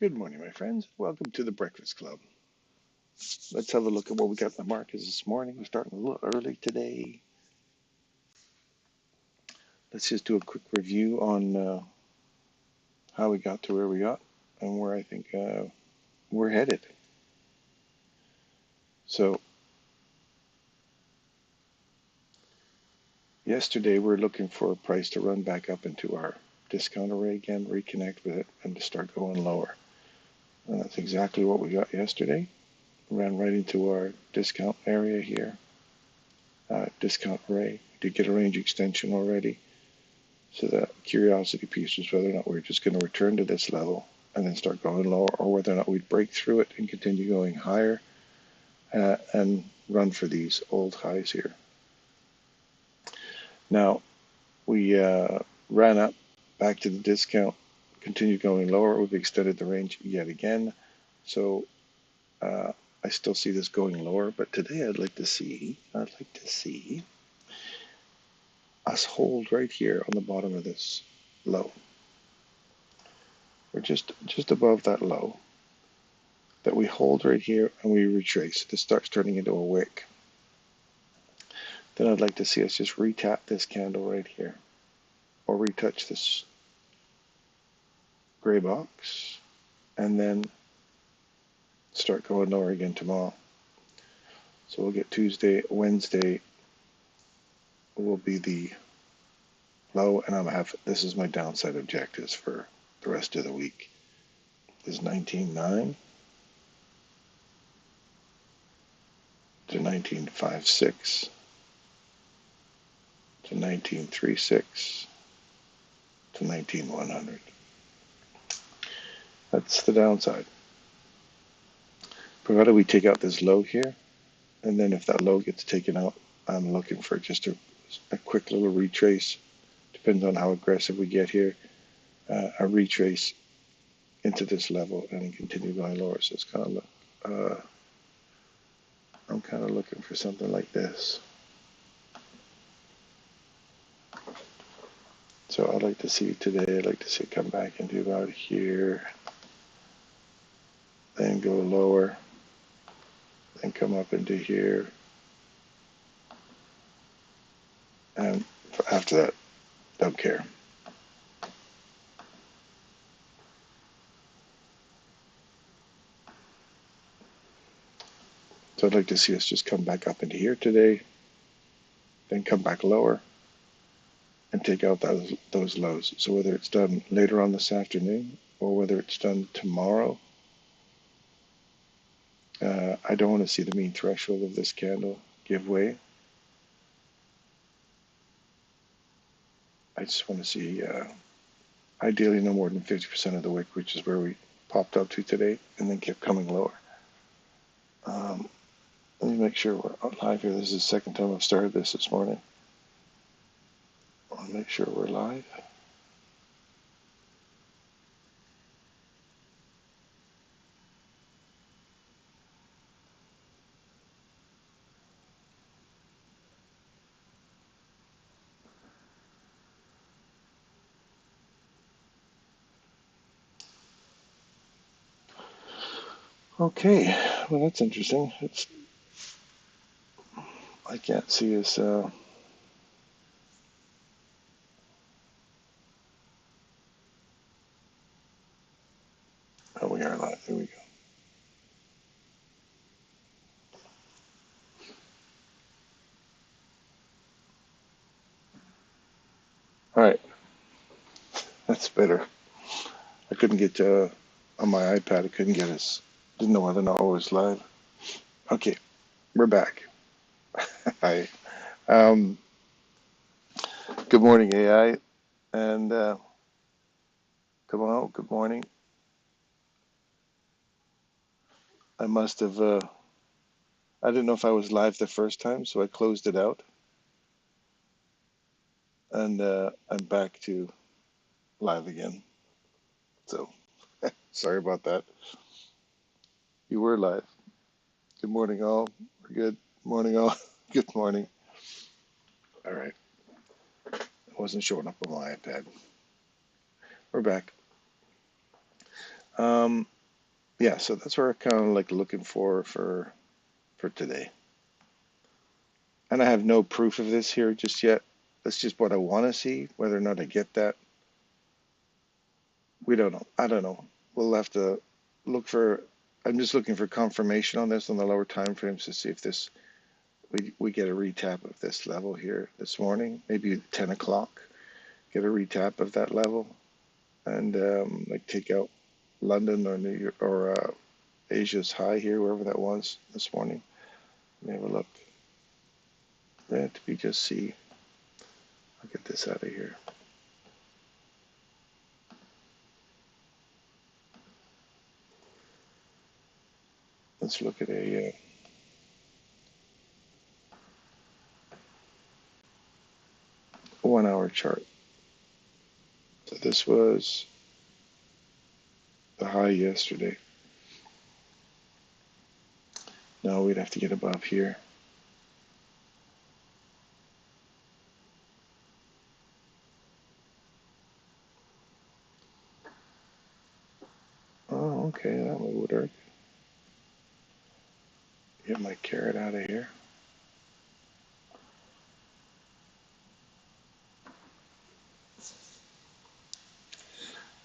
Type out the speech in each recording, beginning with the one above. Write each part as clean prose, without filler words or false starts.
Good morning, my friends. Welcome to the Breakfast Club. Let's have a look at what we got in the markets this morning. We're starting a little early today. Let's just do a quick review on how we got to where we got and where I think we're headed. So, yesterday we're looking for a price to run back up into our discount array again, reconnect with it, and to start going lower. And that's exactly what we got yesterday. Ran right into our discount area here, discount array. Did get a range extension already. So the curiosity piece was whether or not we're just going to return to this level and then start going lower, or whether or not we'd break through it and continue going higher and run for these old highs here. Now, we ran up back to the discount, continued going lower. We've extended the range yet again. So I still see this going lower, but today I'd like to see us hold right here on the bottom of this low. We're just above that low that we hold right here and we retrace. This starts turning into a wick. Then I'd like to see us just retap this candle right here, or retouch this gray box, and then start going lower again tomorrow. So we'll get Tuesday, Wednesday will be the low, and this is my downside objectives for the rest of the week. Is 19.9 to 19.56 to 19.36 to 19.100. That's the downside. Provided we take out this low here, and then if that low gets taken out, I'm looking for just a quick little retrace. Depends on how aggressive we get here. A retrace into this level and continue going lower. So it's kind of I'm kind of looking for something like this. So I'd like to see today, I'd like to see it come back into about here, then go lower, then come up into here, and after that, don't care. So I'd like to see us just come back up into here today, then come back lower, and take out those lows. So whether it's done later on this afternoon or whether it's done tomorrow, I don't want to see the mean threshold of this candle give way. I just want to see ideally no more than 50% of the wick, which is where we popped up to today and then kept coming lower. Let me make sure we're live here. This is the second time I've started this morning. I want to make sure we're live. Okay, well that's interesting. I can't see us. Oh, we are live. There we go. All right, that's better. I couldn't get on my iPad. I couldn't get us. Didn't know whether or not I was live. Okay, we're back. Hi. Good morning, AI, and come on. Good morning. I must have. I didn't know if I was live the first time, so I closed it out, and I'm back to live again. So sorry about that. You were live. Good morning, all. We're good. Morning, all. Good morning. All right. It wasn't showing up on my iPad. We're back. Yeah, so that's what we're kind of like looking for today. And I have no proof of this here just yet. That's just what I want to see. Whether or not I get that, we don't know. I don't know. We'll have to look for. I'm just looking for confirmation on this on the lower time frames to see if this we get a retap of this level here this morning, maybe 10 o'clock. Get a retap of that level, and like take out London or New York or Asia's high here, wherever that was this morning. Let me have a look. That we just see. I'll get this out of here. Let's look at a 1 hour chart. So this was the high yesterday. Now we'd have to get above here. Oh, okay, that would work. Get my carrot out of here.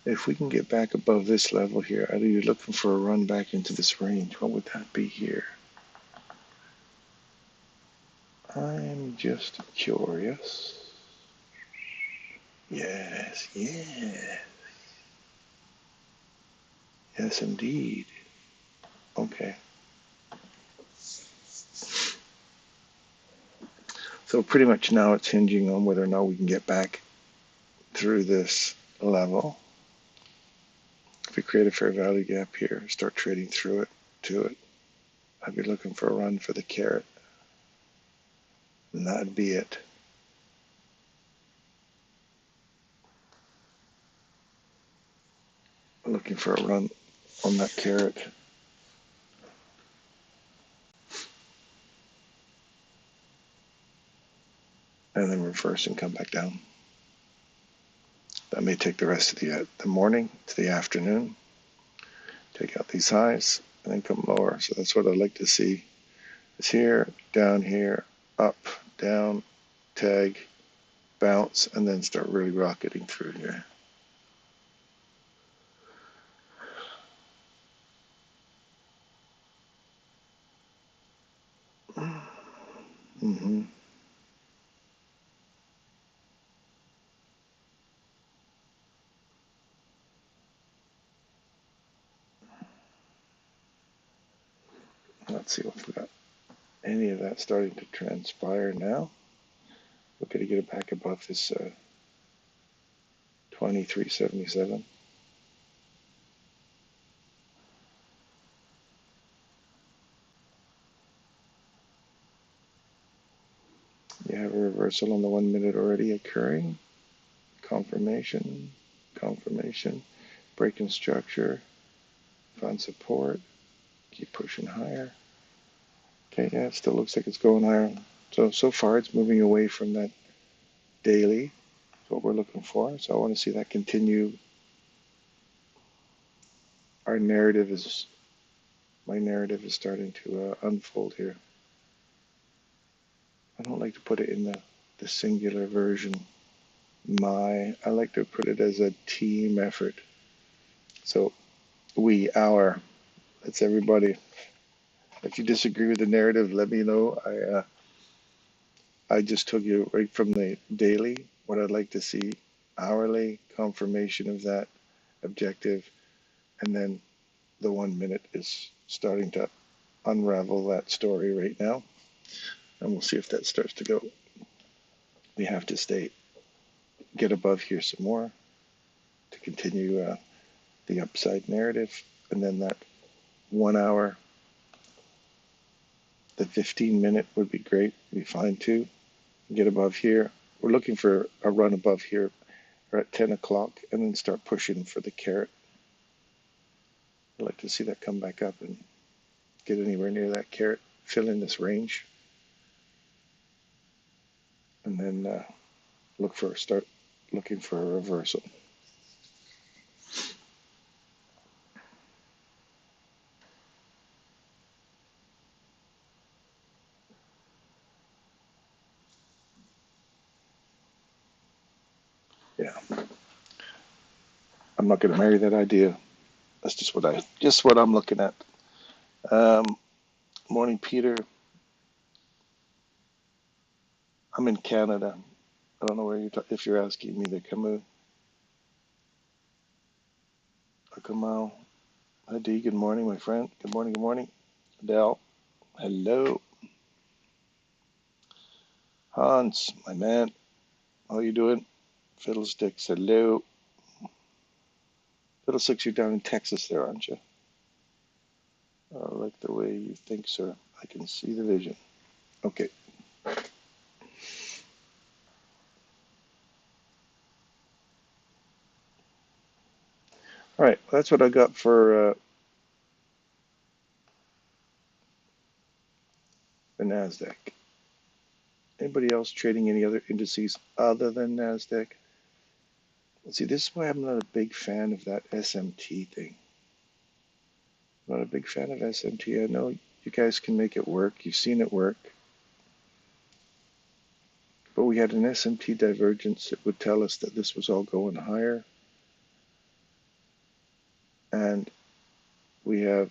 If we can get back above this level here, are you looking for a run back into this range? What would that be here? I'm just curious. Yes, yes. Yes, indeed. Okay. So pretty much now it's hinging on whether or not we can get back through this level. If we create a fair value gap here, start trading through it, to it, I'd be looking for a run for the carrot. And that'd be it. Looking for a run on that carrot. And then reverse and come back down. That may take the rest of the morning to the afternoon. Take out these highs and then come lower. So that's what I'd like to see. It's here, up, down, tag, bounce, and then start really rocketing through here. Mm-hmm. Let's see if we got any of that starting to transpire now. We're going to get it back above this 2377. You have a reversal on the 1 minute already occurring. Confirmation, confirmation, breaking structure, find support, keep pushing higher. Okay, yeah, it still looks like it's going higher. So far it's moving away from that daily, what we're looking for. So I want to see that continue. My narrative is starting to unfold here. I don't like to put it in the singular version. I like to put it as a team effort. So we, our, that's everybody. If you disagree with the narrative, let me know. I just took you right from the daily, what I'd like to see hourly, confirmation of that objective, and then the 1 minute is starting to unravel that story right now. And we'll see if that starts to go. We have to get above here some more to continue the upside narrative. And then that 1 hour, the 15 minute would be great, be fine too. Get above here. We're looking for a run above here at 10 o'clock and then start pushing for the carrot. I'd like to see that come back up and get anywhere near that carrot, fill in this range, and then start looking for a reversal. Yeah, I'm not going to marry that idea. That's just what I'm looking at. Morning, Peter. I'm in Canada. I don't know where if you're asking me to come out. Hadi, good morning, my friend. Good morning, good morning. Adele, hello. Hans, my man, how you doing? Fiddlesticks, hello. Fiddlesticks, you're down in Texas there, aren't you? I like the way you think, sir. I can see the vision. Okay. All right, that's what I got for the NASDAQ. Anybody else trading any other indices other than NASDAQ? Let's see, this is why I'm not a big fan of that SMT thing. I'm not a big fan of SMT. I know you guys can make it work. You've seen it work. But we had an SMT divergence that would tell us that this was all going higher. And we have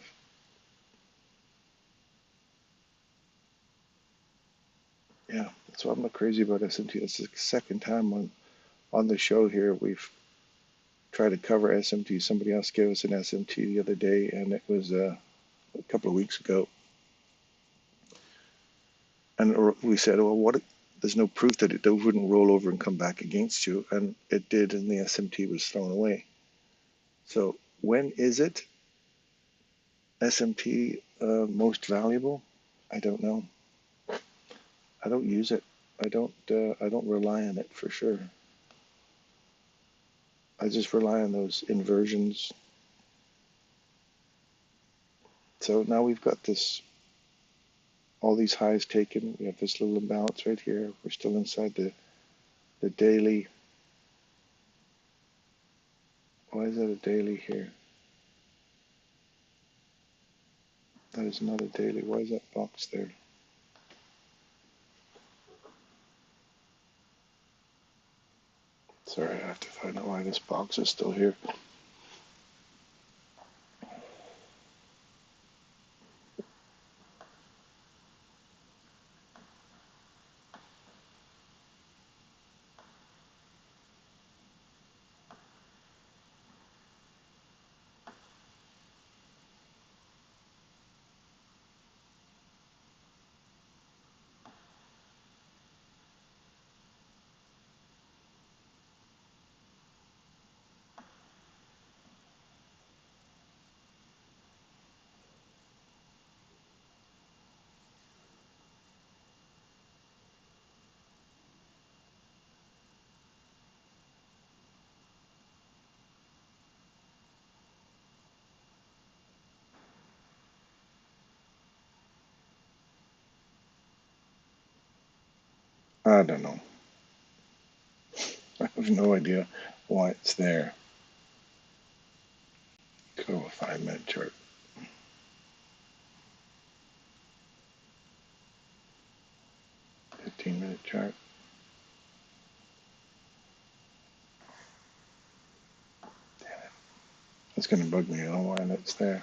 that's why I'm not crazy about SMT. That's the second time on the show here we've tried to cover SMT. Somebody else gave us an SMT the other day, and it was a couple of weeks ago. And we said, well, what? There's no proof that it wouldn't roll over and come back against you, and it did, and the SMT was thrown away. So when is it SMT most valuable? I don't know. I don't use it. I don't rely on it for sure. I just rely on those inversions. So now we've got all these highs taken. We have this little imbalance right here. We're still inside the daily. Why is that a daily here? That is not a daily. Why is that box there? Sorry, I have to find out why this box is still here. I don't know. I have no idea why it's there. Go to a 5-minute chart. 15-minute chart. Damn it. It's going to bug me. I don't know why that's there.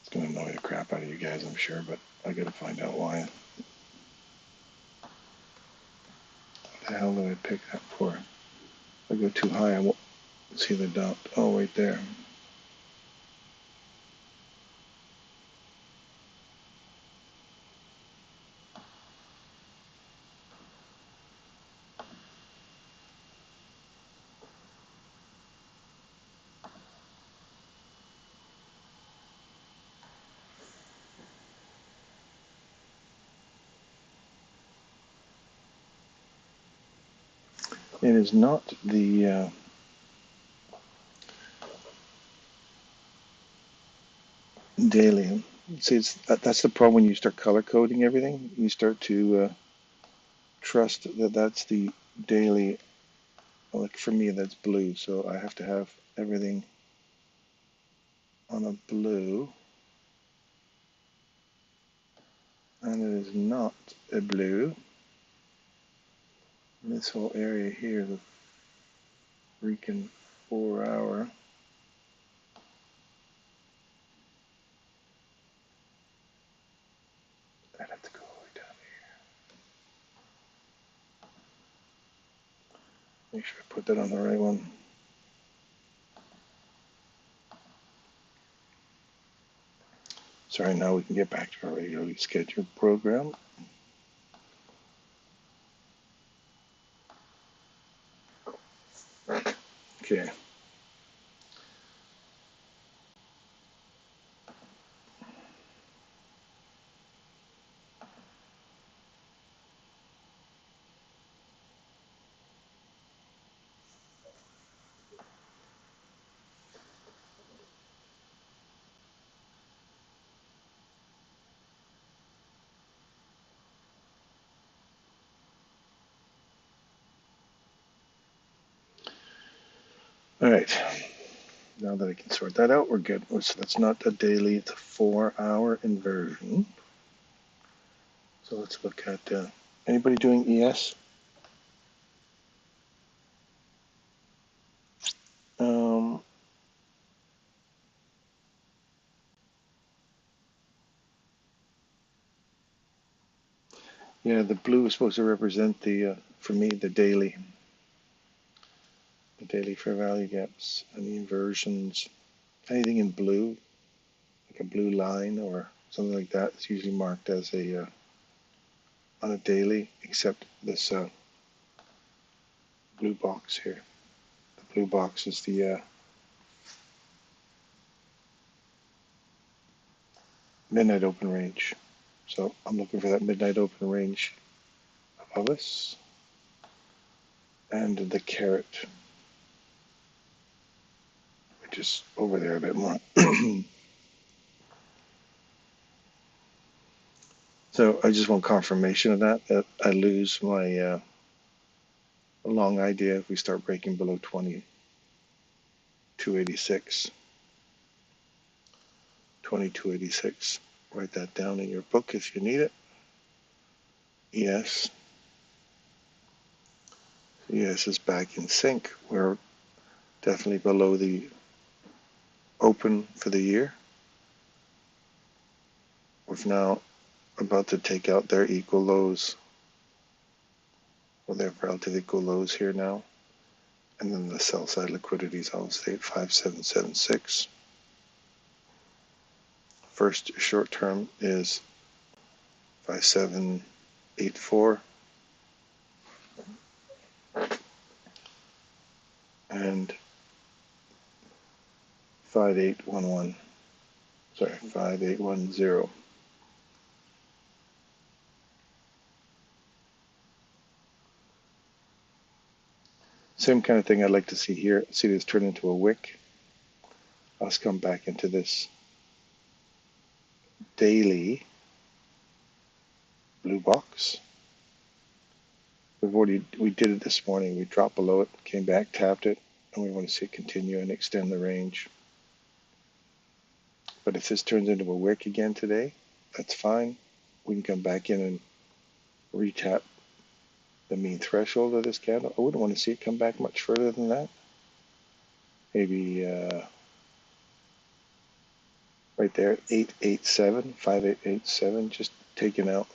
It's going to annoy the crap out of you guys, I'm sure, but I got to find out why. What the hell did I pick that for? If I go too high, I won't see the dot. Oh, right there. It is not the daily. See, that's the problem when you start color coding everything. You start to trust that that's the daily. Like for me, that's blue, so I have to have everything on a blue, and it is not a blue. This whole area here, the freaking 4 hour. I'd have to go all the way down here. Make sure I put that on the right one. Sorry, now we can get back to our regularly scheduled program. Okay. All right. Now that I can sort that out, we're good. So that's not a daily, it's a 4 hour inversion. So let's look at, anybody doing ES? Yeah, the blue is supposed to represent the, for me, the daily fair value gaps and the inversions. Anything in blue, like a blue line or something like that, is usually marked as a on a daily, except this blue box here. The blue box is the midnight open range. So I'm looking for that midnight open range above us, and the caret, which is over there a bit more. So I just want confirmation of that I lose my long idea if we start breaking below 2286. 2286. Write that down in your book if you need it. Yes. Yes is back in sync. We're definitely below the open for the year. We're now about to take out their equal lows. Well, their relative equal lows here now. And then the sell side liquidity is obviously at 5776. First short term is 5784. And 5811. Sorry, 5810. Same kind of thing I'd like to see here. See this turn into a wick. Let's come back into this daily blue box. We did it this morning. We dropped below it, came back, tapped it, and we want to see it continue and extend the range. But if this turns into a wick again today, that's fine. We can come back in and retap the mean threshold of this candle. I wouldn't want to see it come back much further than that. Maybe right there, 887, 5887, just taking out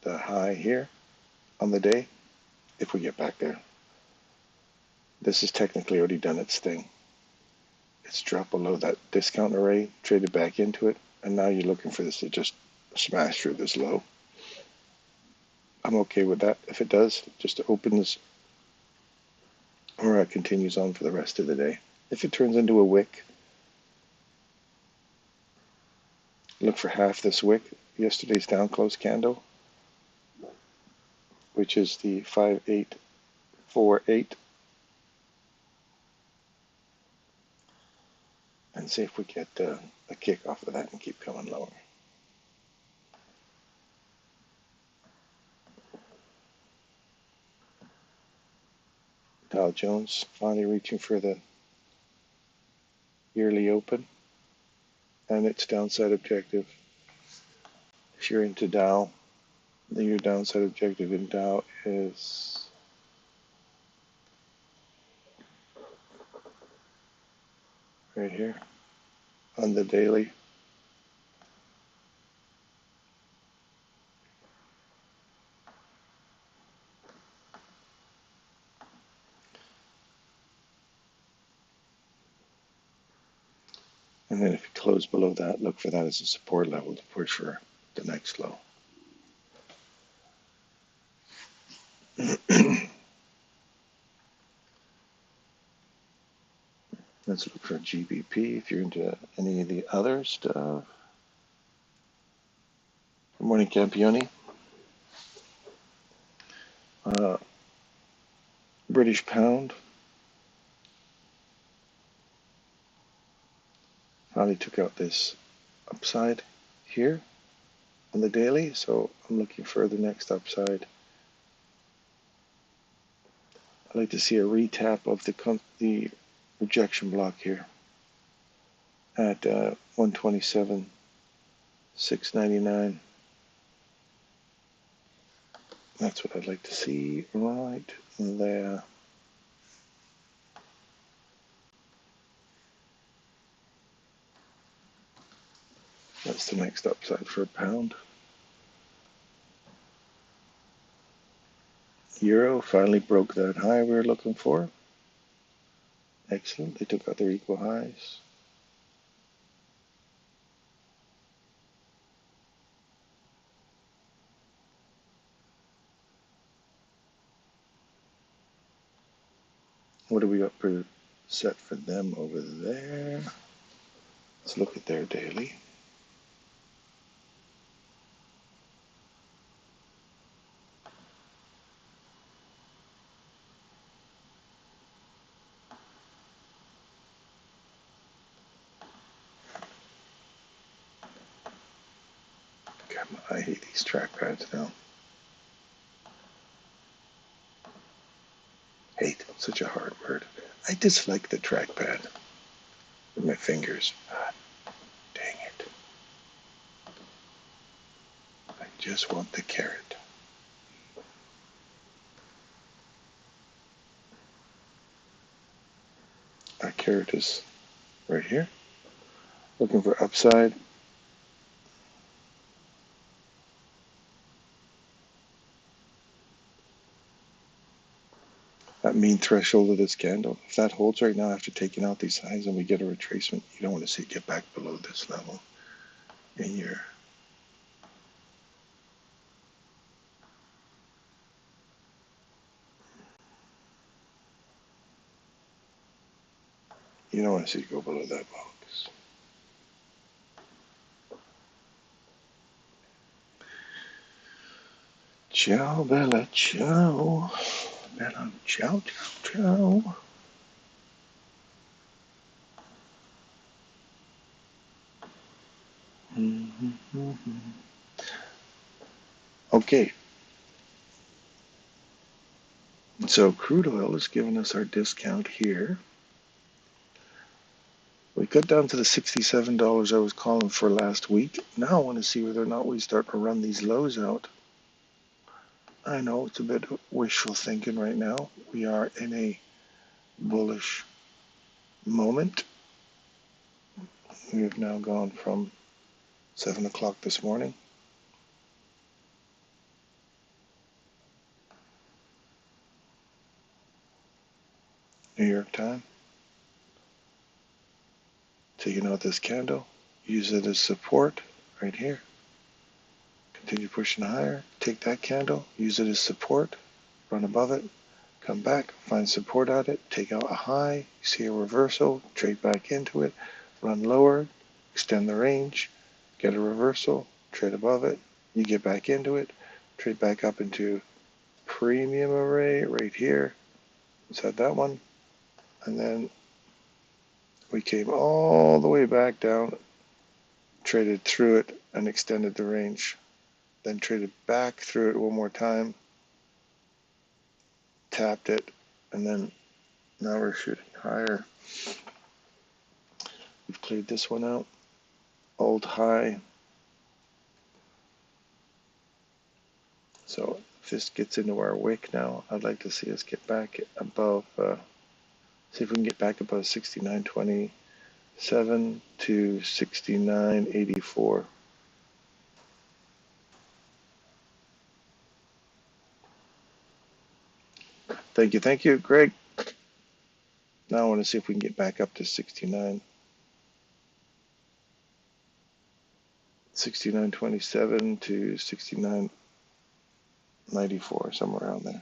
the high here on the day if we get back there. This has technically already done its thing. It's dropped below that discount array, traded back into it, and now you're looking for this to just smash through this low. I'm okay with that. If it does, just opens or continues on for the rest of the day. If it turns into a wick, look for half this wick, yesterday's down close candle, which is the 5848. and see if we get a kick off of that and keep coming lower. Dow Jones finally reaching for the yearly open and its downside objective. If you're into Dow, your downside objective in Dow is right here on the daily. And then if you close below that, look for that as a support level to push for the next low. Let's look for GBP if you're into any of the other stuff. Good morning, Campione. British pound finally took out this upside here on the daily, so I'm looking for the next upside. I'd like to see a retap of the rejection block here at 127,699. That's what I'd like to see right there. That's the next upside for a pound. Euro finally broke that high we were looking for. Excellent. They took out their equal highs. What do we got set for them over there? Let's look at their daily. God, I hate these trackpads now. Hate, such a hard word. I dislike the trackpad with my fingers. Ah, dang it. I just want the carrot. Our carrot is right here. Looking for upside. That mean threshold of this candle. If that holds right now after taking out these highs and we get a retracement, you don't want to see it get back below this level in your you don't want to see it go below that box. Ciao, Bella, ciao. Bella, ciao, ciao, ciao. Okay. So crude oil is giving us our discount here. We got down to the $67 I was calling for last week. Now I want to see whether or not we start to run these lows out. I know it's a bit wishful thinking right now. We are in a bullish moment. We have now gone from 7 o'clock this morning. New York time. Taking out this candle, use it as support right here. Continue pushing higher, take that candle, use it as support, run above it, come back, find support at it, take out a high, see a reversal, trade back into it, run lower, extend the range, get a reversal, trade above it, you get back into it, trade back up into premium array right here, inside that one, and then We came all the way back down, traded through it and extended the range, then traded back through it one more time, tapped it, and then now we're shooting higher. We've cleared this one out, old high. So if this gets into our wick now, I'd like to see us get back above, see if we can get back above 69.27 to 69.84. Thank you, Greg. Now I want to see if we can get back up to 69. 69.27 to 69.94, somewhere around there.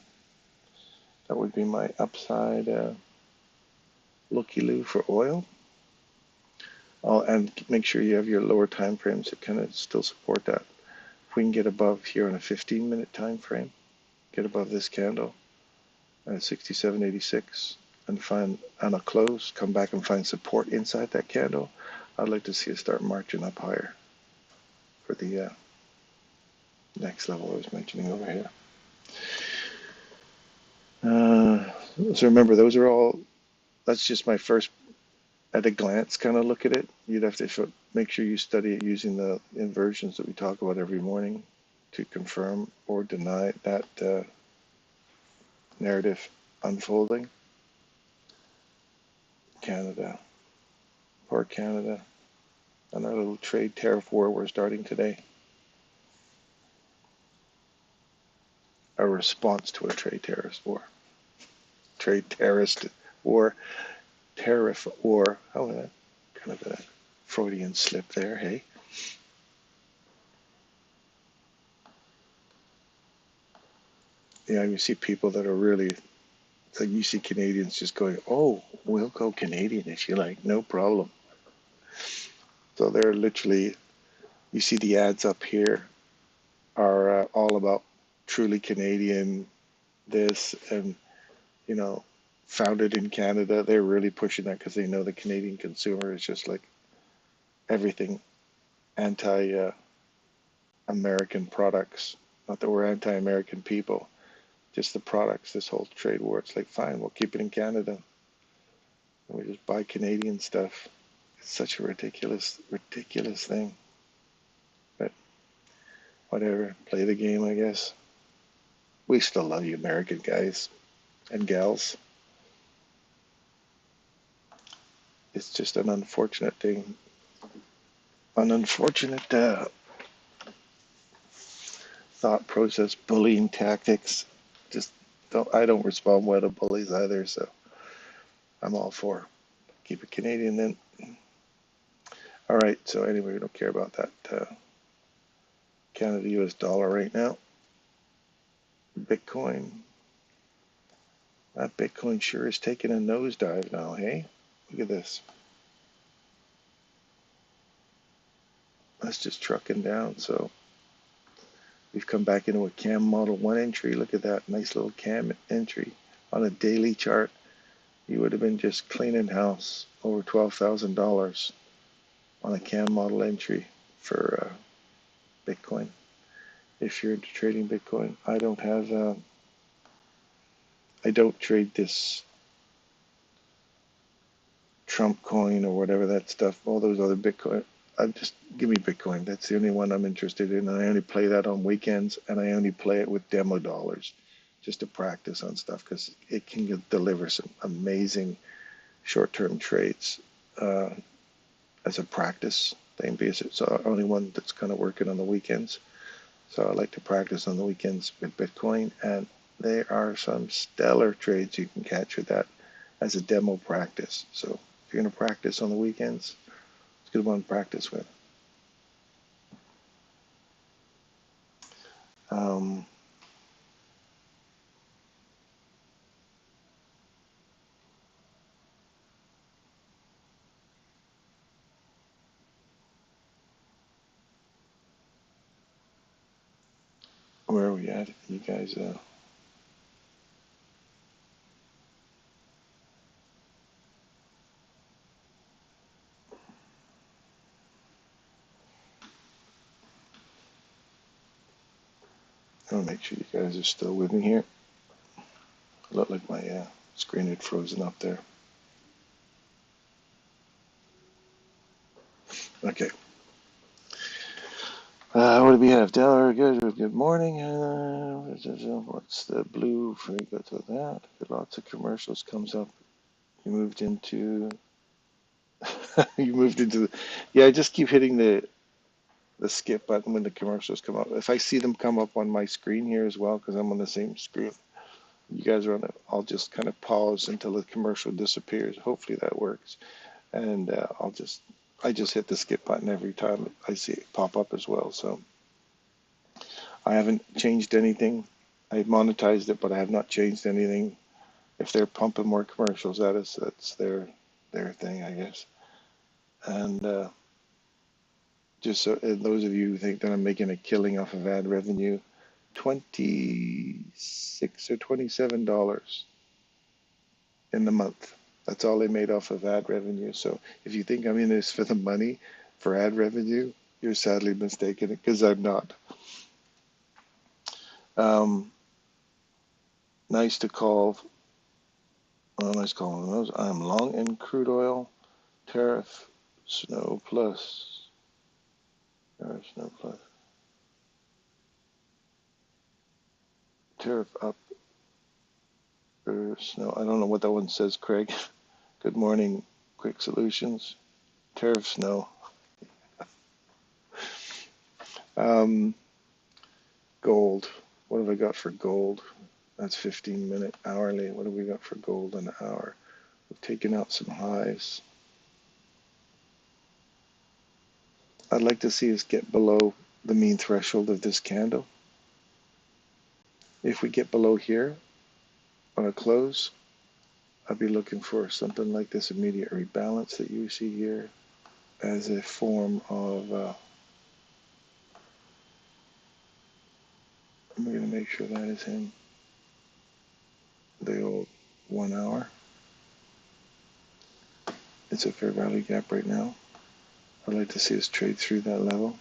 That would be my upside looky-loo for oil. And make sure you have your lower time frames that kind of still support that. If we can get above here on a 15-minute time frame, get above this candle at 67.86 and find on a close, come back and find support inside that candle, I'd like to see us start marching up higher for the next level I was mentioning over here. So remember, those are all, that's just my first at a glance kind of look at it. You'd have to make sure you study it using the inversions that we talk about every morning to confirm or deny that narrative unfolding. Canada, poor Canada, and our little trade tariff war we're starting today. A response to a trade terrorist war. Trade terrorist war, tariff war. Oh, that kind of a Freudian slip there, hey? Yeah, you see people that are really, it's like you see Canadians just going, oh, we'll go Canadian if you like, no problem. So they're literally, you see the ads up here are all about truly Canadian this and, you know, founded in Canada. They're really pushing that because they know the Canadian consumer is just like everything anti-American products. Not that we're anti-American people, just the products, this whole trade war. It's like, fine, we'll keep it in Canada. And we just buy Canadian stuff. It's such a ridiculous, ridiculous thing. But whatever, play the game, I guess. We still love you, American guys and gals. It's just an unfortunate thing. An unfortunate thought process, bullying tactics. Just I don't respond well to bullies either, so I'm all for keep it Canadian then. All right, so anyway, we don't care about that Canada US dollar right now. Bitcoin. That Bitcoin sure is taking a nosedive now, hey? Look at this. That's just trucking down, so we've come back into a CAM Model 1 entry. Look at that nice little CAM entry on a daily chart. You would have been just cleaning house over $12,000 on a CAM model entry for Bitcoin. If you're into trading Bitcoin, I don't trade this Trump coin or whatever that stuff, all those other Bitcoin. Just give me Bitcoin. That's the only one I'm interested in. And I only play that on weekends, and I only play it with demo dollars just to practice on stuff because it can deliver some amazing short-term trades as a practice thing because it's the only one that's kind of working on the weekends. So I like to practice on the weekends with Bitcoin, and there are some stellar trades you can catch with that as a demo practice. So if you're going to practice on the weekends, it's a good one to practice with. Where are we at? You guys, I'll make sure you guys are still with me here. It looked like my screen had frozen up there. Okay. What do we have? Delaware, good morning. What's the blue? Before we go to that, lots of commercials comes up. You moved into, you moved into the, yeah, I just keep hitting the skip button when the commercials come up. If I see them come up on my screen here as well, because I'm on the same screen, you guys are on it, I'll just kind of pause until the commercial disappears. Hopefully that works. And I just hit the skip button every time I see it pop up as well. So I haven't changed anything. I monetized it, but I have not changed anything. If they're pumping more commercials at us, that's their thing, I guess. And just so and those of you who think that I'm making a killing off of ad revenue, $26 or $27 in the month. That's all they made off of ad revenue. So if you think I'm in this for the money, for ad revenue, you're sadly mistaken, because I'm not. Nice to call. Nice calling those. I'm long in crude oil. Tariff snow plus. Tariff snow plus. Tariff up or snow. I don't know what that one says, Craig. Good morning, Quick Solutions. Tariff snow. Gold. What have I got for gold? That's 15-minute hourly. What have we got for gold an hour? We've taken out some highs. I'd like to see us get below the mean threshold of this candle. If we get below here on a close, I'd be looking for something like this immediate rebalance that you see here as a form of, I'm going to make sure that is in the old 1 hour. It's a fair value gap right now. I'd like to see us trade through that level.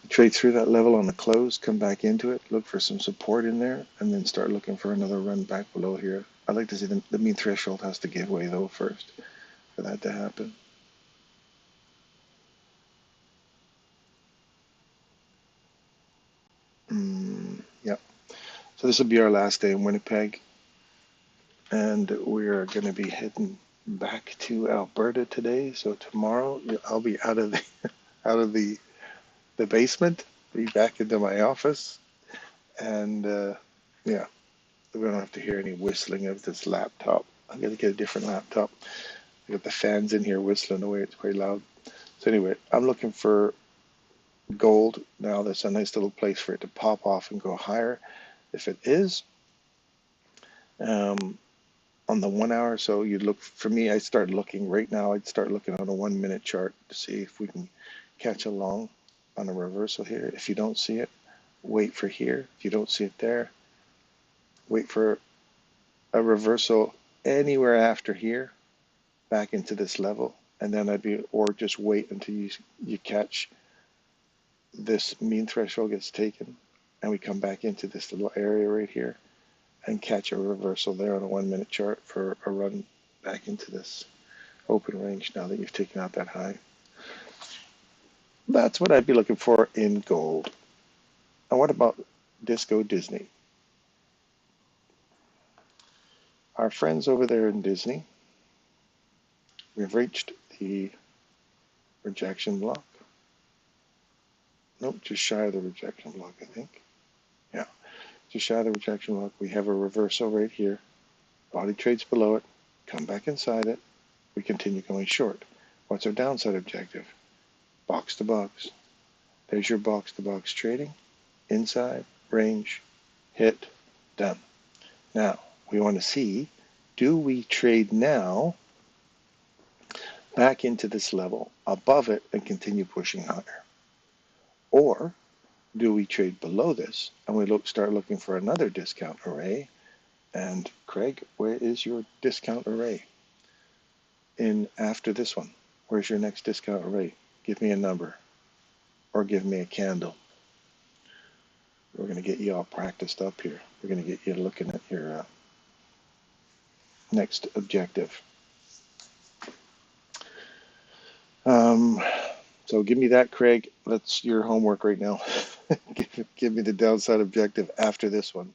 Trade through that level on the close, come back into it, look for some support in there, and then start looking for another run back below here. I'd like to see the mean threshold has to give way though first for that to happen. Yep. So this will be our last day in Winnipeg, and we're going to be heading back to Alberta today. So tomorrow I'll be out of the basement, be back into my office, and yeah, we don't have to hear any whistling of this laptop. I'm going to get a different laptop. I got the fans in here whistling away. It's quite loud. So anyway, I'm looking for gold now. That's a nice little place for it to pop off and go higher. If it is, on the 1 hour, so you'd look, for me, I start looking right now, I'd start looking on a 1 minute chart to see if we can catch along on a reversal here. If you don't see it, wait for here. If you don't see it there, wait for a reversal anywhere after here, back into this level, and then or just wait until you catch this mean threshold gets taken, and we come back into this little area right here, and catch a reversal there on a 1 minute chart for a run back into this open range now that you've taken out that high. That's what I'd be looking for in gold. And what about Disco Disney? Our friends over there in Disney, we've reached the rejection block. Nope, just shy of the rejection block, I think. Yeah, just shy of the rejection block. We have a reversal right here. Body trades below it, come back inside it. We continue going short. What's our downside objective? Box to box. There's your box to box trading. Inside, range, hit, done. Now, we want to see, do we trade now back into this level, above it, and continue pushing higher? Or do we trade below this and we start looking for another discount array? And Craig, where is your discount array? In after this one, where's your next discount array? Give me a number. or give me a candle. We're going to get you all practiced up here. We're going to get you looking at your next objective. So give me that, Craig. That's your homework right now. Give me the downside objective after this one.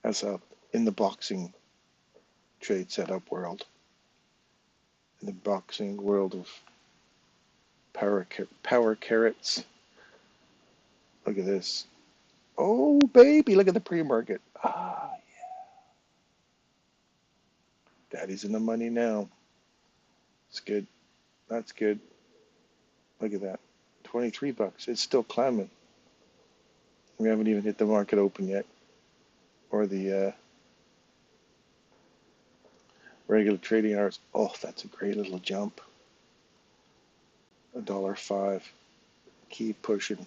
As in the boxing trade setup world, in the boxing world of power carrots. Look at this. Oh, baby, look at the pre-market. Ah, Daddy's in the money now. It's good. That's good. Look at that. 23 bucks. It's still climbing. We haven't even hit the market open yet, or the regular trading hours. Oh, that's a great little jump. $1.05. Keep pushing.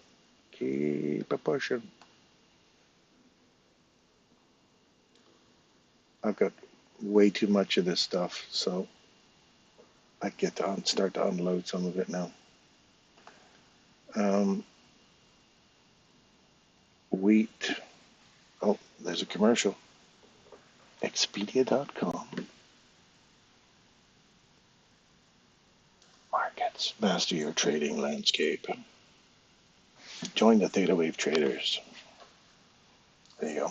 Keep it pushing. I've got way too much of this stuff, so I get to start to unload some of it now. Wheat. Oh, there's a commercial. Expedia.com. Markets. Master your trading landscape. Join the ThetaWaveTraders. There you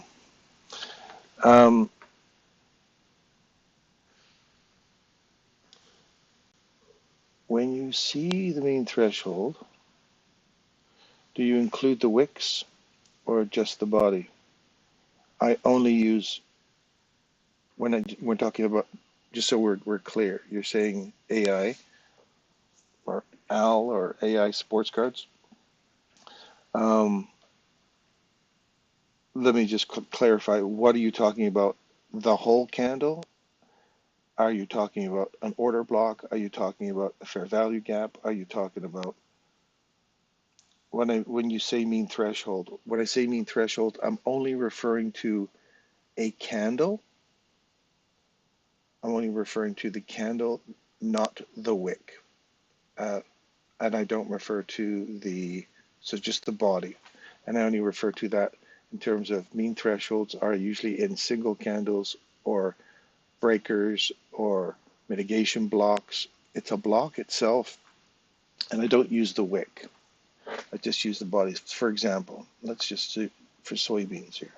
go. When you see the main threshold, do you include the wicks or just the body? I only use, when we're talking about, just so we're clear, you're saying AI or AL or AI sports cards. Let me just clarify. What are you talking about? The whole candle? Are you talking about an order block? Are you talking about a fair value gap? Are you talking about when you say mean threshold? When I say mean threshold, I'm only referring to a candle. I'm only referring to the candle, not the wick. And I don't refer to so just the body. And I only refer to that in terms of mean thresholds are usually in single candles or breakers or mitigation blocks. It's a block itself, and I don't use the wick. I just use the bodies. For example, let's just do for soybeans here.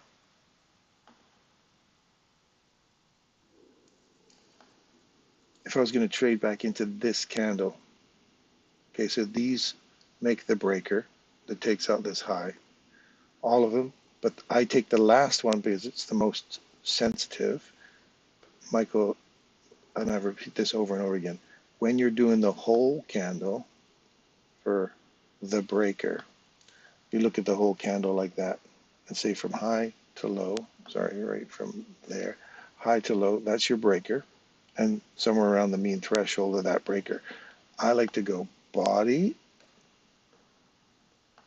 If I was going to trade back into this candle, okay, so these make the breaker that takes out this high, all of them, but I take the last one because it's the most sensitive. Michael, and I repeat this over and over again, when you're doing the whole candle for the breaker, you look at the whole candle like that and say from high to low, sorry, right from there, high to low, that's your breaker, and somewhere around the mean threshold of that breaker. I like to go body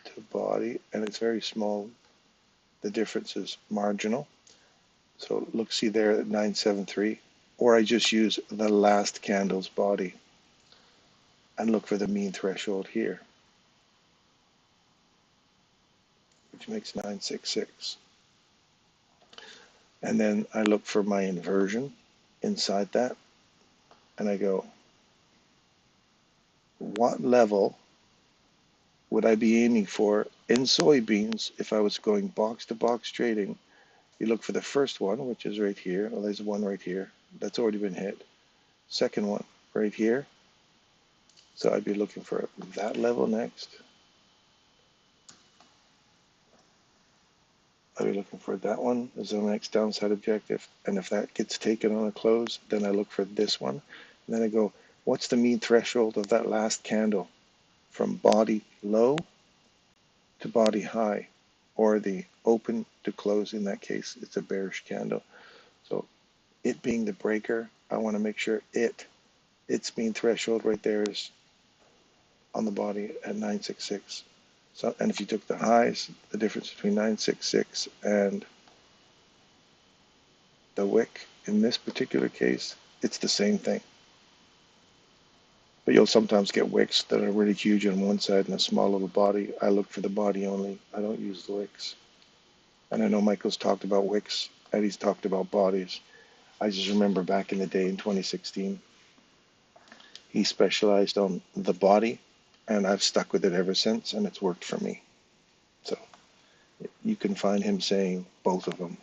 to body, and it's very small. The difference is marginal. So look, see there at 973, or I just use the last candle's body and look for the mean threshold here, which makes 966. And then I look for my inversion inside that, and I go, what level would I be aiming for in soybeans if I was going box to box trading? You look for the first one, which is right here. Oh, there's one right here. That's already been hit. Second one right here. So I'd be looking for that level next. I'd be looking for that one as the next downside objective. And if that gets taken on a close, then I look for this one. And then I go, what's the mean threshold of that last candle from body low to body high, or the open to close? In that case, it's a bearish candle. So it being the breaker, I want to make sure its mean threshold right there is on the body at 966. So, and if you took the highs, the difference between 966 and the wick in this particular case, it's the same thing. But you'll sometimes get wicks that are really huge on one side and a small little body. I look for the body only. I don't use the wicks. And I know Michael's talked about wicks and he's talked about bodies. I just remember back in the day in 2016, he specialized on the body, and I've stuck with it ever since, and it's worked for me. So you can find him saying both of them.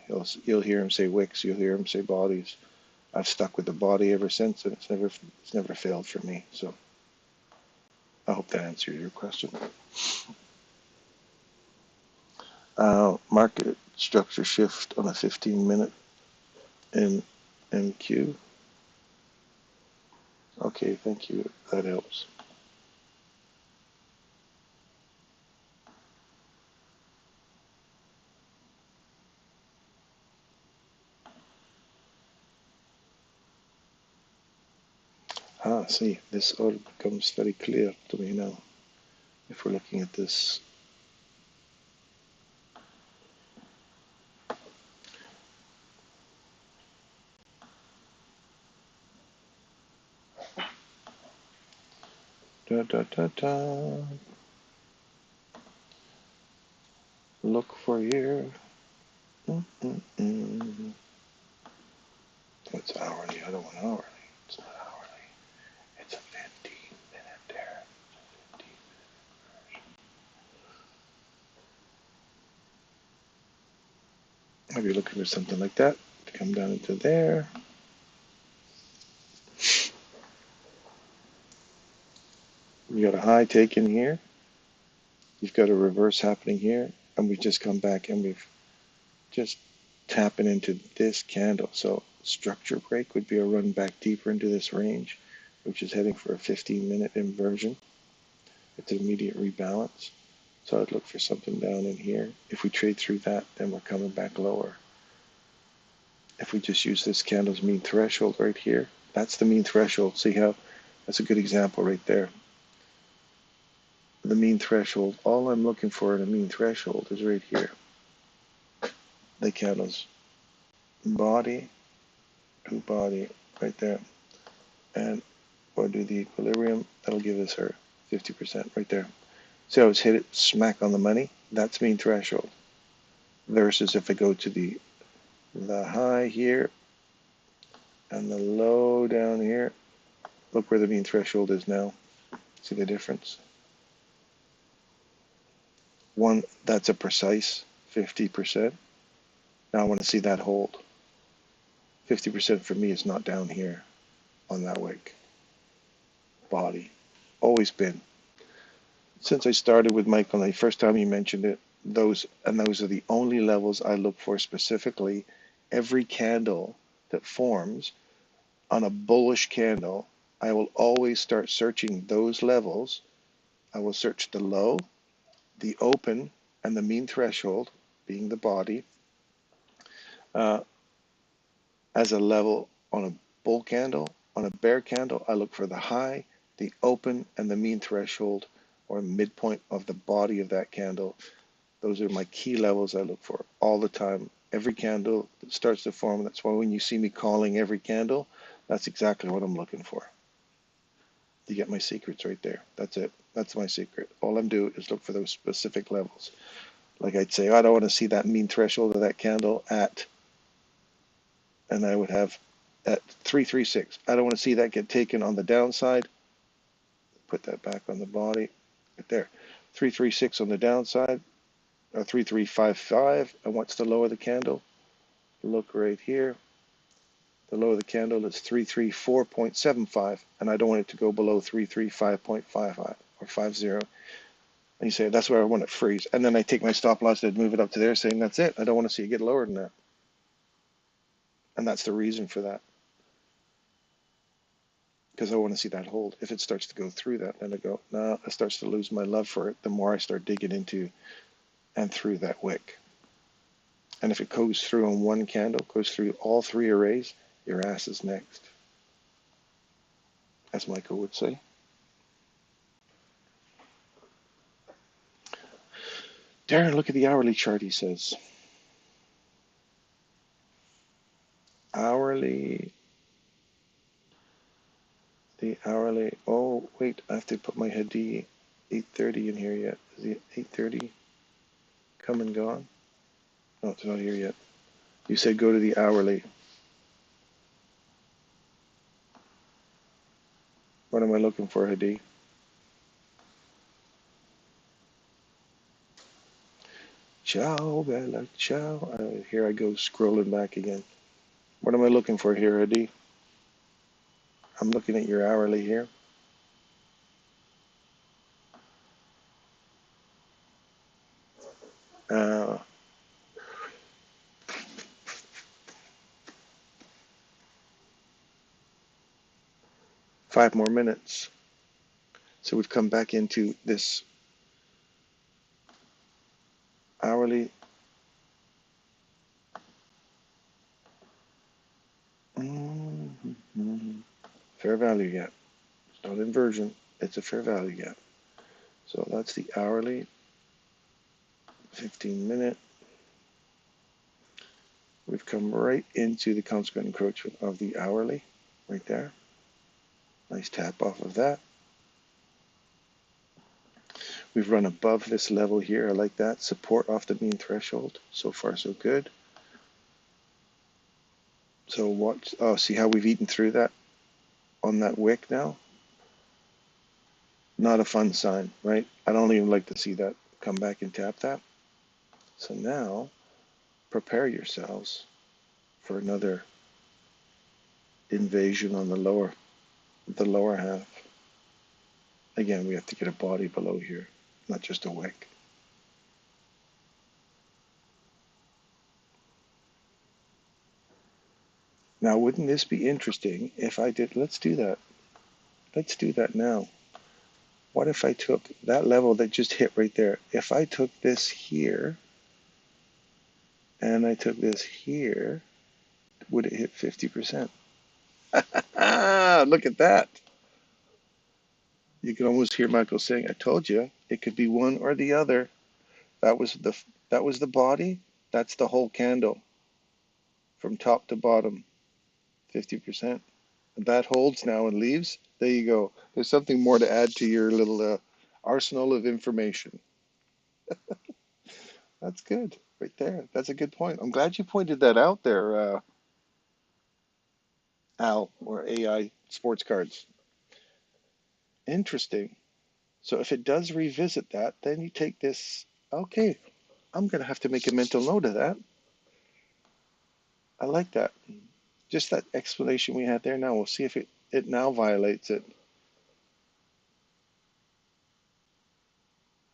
You'll hear him say wicks, you'll hear him say bodies. I've stuck with the body ever since, and it's never failed for me. So I hope that answered your question. Market structure shift on a 15-minute in MQ. Okay, thank you. That helps. See, this all becomes very clear to me now. If we're looking at this, da da da da. Look for your. It's hourly. I don't want hourly. It's not hourly. It's a 15-minute there. Maybe you're looking for something like that to come down into there. You got a high taken here. You've got a reverse happening here, and we've just come back and we've just tapping into this candle. So structure break would be a run back deeper into this range, which is heading for a 15-minute inversion. It's an immediate rebalance. So I'd look for something down in here. If we trade through that, then we're coming back lower. If we just use this candle's mean threshold right here, that's the mean threshold. See how that's a good example right there. The mean threshold, all I'm looking for in a mean threshold is right here. The candle's body to body right there. And we'll do the equilibrium. That'll give us our 50% right there. See how it's hit it smack on the money? That's mean threshold. Versus if I go to the high here and the low down here, look where the mean threshold is now. See the difference? One, that's a precise 50%. Now I want to see that hold. 50% for me is not down here on that wick. Body. Always been. Since I started with Michael, the first time he mentioned it, those are the only levels I look for specifically. Every candle that forms on a bullish candle, I will always start searching those levels. I will search the low, the open, and the mean threshold, being the body, as a level on a bull candle. On a bear candle, I look for the high, the open, and the mean threshold, or midpoint of the body of that candle. Those are my key levels I look for all the time. Every candle that starts to form, that's why when you see me calling every candle, that's exactly what I'm looking for. You get my secrets right there. That's it. That's my secret. All I'm doing is look for those specific levels. Like I'd say, I don't want to see that mean threshold of that candle at, and I would have at 336. I don't want to see that get taken on the downside. Put that back on the body. Right there. 336 on the downside, or 3355. And what's the low of the candle? Look right here. The low of the candle is 334.75, and I don't want it to go below 335.55 or 50. And you say, that's where I want it freeze. And then I take my stop loss and move it up to there, saying, that's it. I don't want to see it get lower than that. And that's the reason for that. Because I want to see that hold. If it starts to go through that, then I go, no, it starts to lose my love for it the more I start digging into and through that wick. And if it goes through on one candle, goes through all three arrays, your ass is next, as Michael would say. Darren, look at the hourly chart, he says. Hourly, the the hourly. Oh, wait, I have to put my head D 830 in here yet. Is the 830 come and gone? No, it's not here yet. You said go to the hourly. What am I looking for, Hadi? Ciao, Bella, ciao. Here I go scrolling back again. What am I looking for here, Hadi? I'm looking at your hourly here. Uh, 5 more minutes. So we've come back into this hourly. Fair value gap. It's not inversion. It's a fair value gap. So that's the hourly. 15-minute. We've come right into the consequent encroachment of the hourly right there. Nice tap off of that. We've run above this level here. I like that. Support off the mean threshold. So far, so good. So what? Oh, see how we've eaten through that on that wick now? Not a fun sign, right? I don't even like to see that come back and tap that. So now, prepare yourselves for another invasion on the lower half. Again, we have to get a body below here, not just a wick. Now, wouldn't this be interesting if I did, let's do that. Let's do that now. What if I took that level that just hit right there? If I took this here and I took this here, would it hit 50%? Look at that. You can almost hear Michael saying, I told you, it could be one or the other. That was the body. That's the whole candle from top to bottom, 50%. If that holds now and leaves, there you go. There's something more to add to your little arsenal of information. That's good right there. That's a good point. I'm glad you pointed that out there, Al, or AI sports cards. Interesting. So if it does revisit that, then you take this. Okay, I'm going to have to make a mental note of that. I like that. Just that explanation we had there now. We'll see if it now violates it.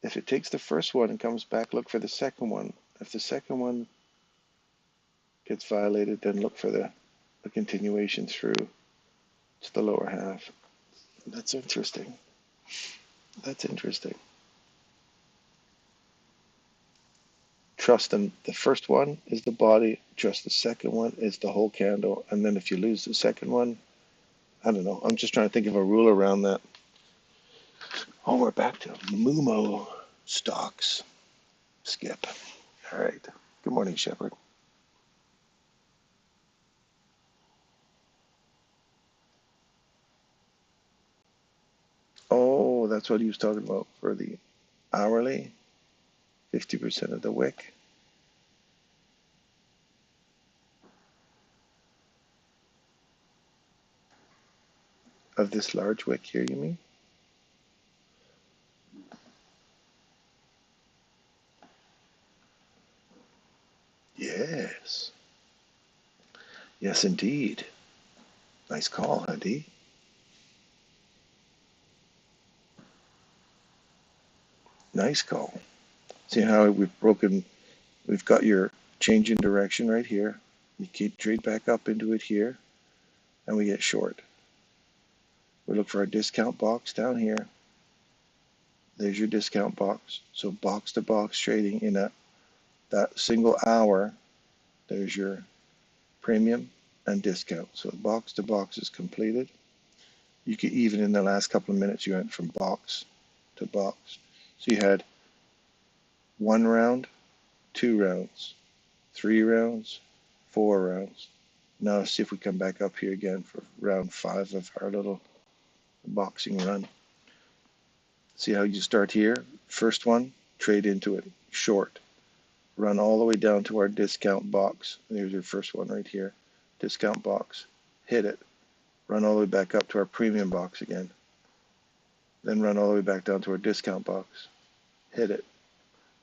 If it takes the first one and comes back, look for the second one. If the second one gets violated, then look for the continuation through to the lower half. That's interesting. That's interesting. Trust them. The first one is the body. Trust the second one is the whole candle. And then if you lose the second one, I don't know. I'm just trying to think of a rule around that. Oh, we're back to Mumo stocks. Skip. All right. Good morning, Shepard. Oh, that's what he was talking about for the hourly. 50% of the wick. Of this large wick here, you mean? Yes. Yes, indeed. Nice call, Hadi. Nice call. See how we've got your change in direction right here. You keep trade back up into it here, and we get short. We look for our discount box down here. There's your discount box. So box to box trading in that single hour, there's your premium and discount. So box to box is completed. You could even in the last couple of minutes, you went from box to box. So you had 1 round, 2 rounds, 3 rounds, 4 rounds. Now let's see if we come back up here again for round 5 of our little boxing run. See how you start here? First one, trade into it, short. Run all the way down to our discount box. There's your first one right here. Discount box. Hit it. Run all the way back up to our premium box again. Then run all the way back down to our discount box. Hit it.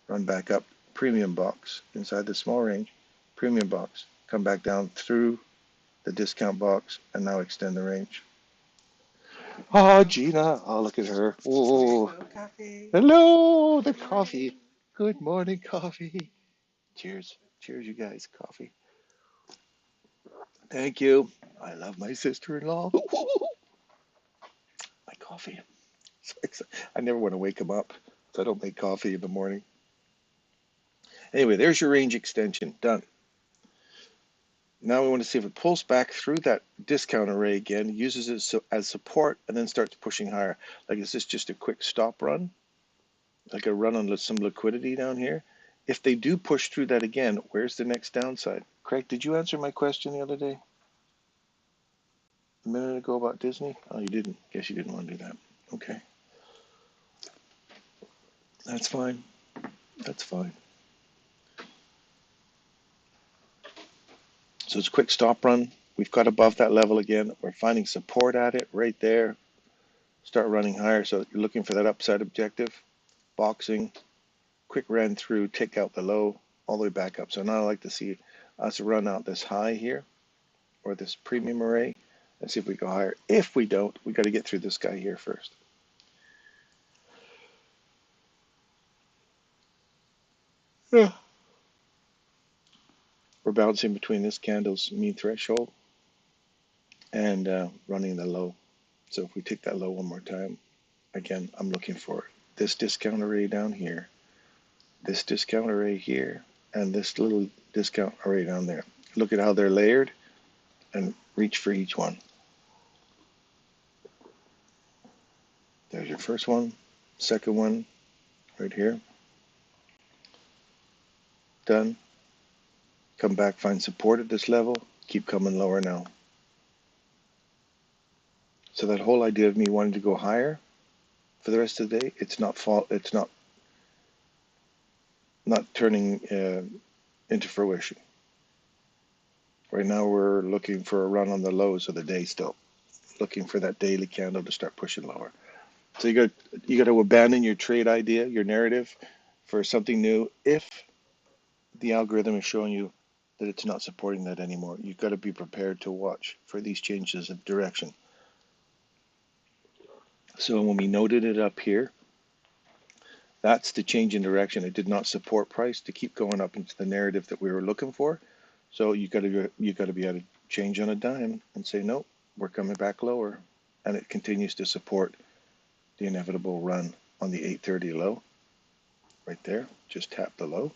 Run back up. Premium box. Inside the small range. Premium box. Come back down through the discount box and now extend the range. Ah, Gina. Oh, look at her. Oh, hello, the coffee. Good morning, coffee. Cheers. Cheers, you guys. Coffee. Thank you. I love my sister-in-law. My coffee. I never want to wake him up, so I don't make coffee in the morning. Anyway, there's your range extension. Done. Now we want to see if it pulls back through that discount array again, uses it as support, and then starts pushing higher. Like, is this just a quick stop run? Like a run on some liquidity down here? If they do push through that again, where's the next downside? Craig, did you answer my question the other day? A minute ago about Disney? Oh, you didn't. Guess you didn't want to do that. Okay. That's fine. That's fine. So it's a quick stop run. We've got above that level again. We're finding support at it right there. Start running higher. So you're looking for that upside objective. Boxing. Quick run through. Take out the low. All the way back up. So now I like to see us run out this high here. Or this premium array. And see if we go higher. If we don't, we got to get through this guy here first. Yeah. We're bouncing between this candle's mean threshold and running the low. So if we take that low one more time, again, I'm looking for this discount array down here, this discount array here, and this little discount array down there. Look at how they're layered and reach for each one. There's your first one, second one, right here. Done. Come back, find support at this level, keep coming lower now. So that whole idea of me wanting to go higher for the rest of the day, it's not turning into fruition. Right now we're looking for a run on the lows of the day still, looking for that daily candle to start pushing lower. So you got to abandon your trade idea, your narrative for something new if the algorithm is showing you that it's not supporting that anymore. You've got to be prepared to watch for these changes of direction. So when we noted it up here, that's the change in direction. It did not support price to keep going up into the narrative that we were looking for. So you got to be able to change on a dime and say, nope, we're coming back lower. And it continues to support the inevitable run on the 830 low. Right there, just tap the low.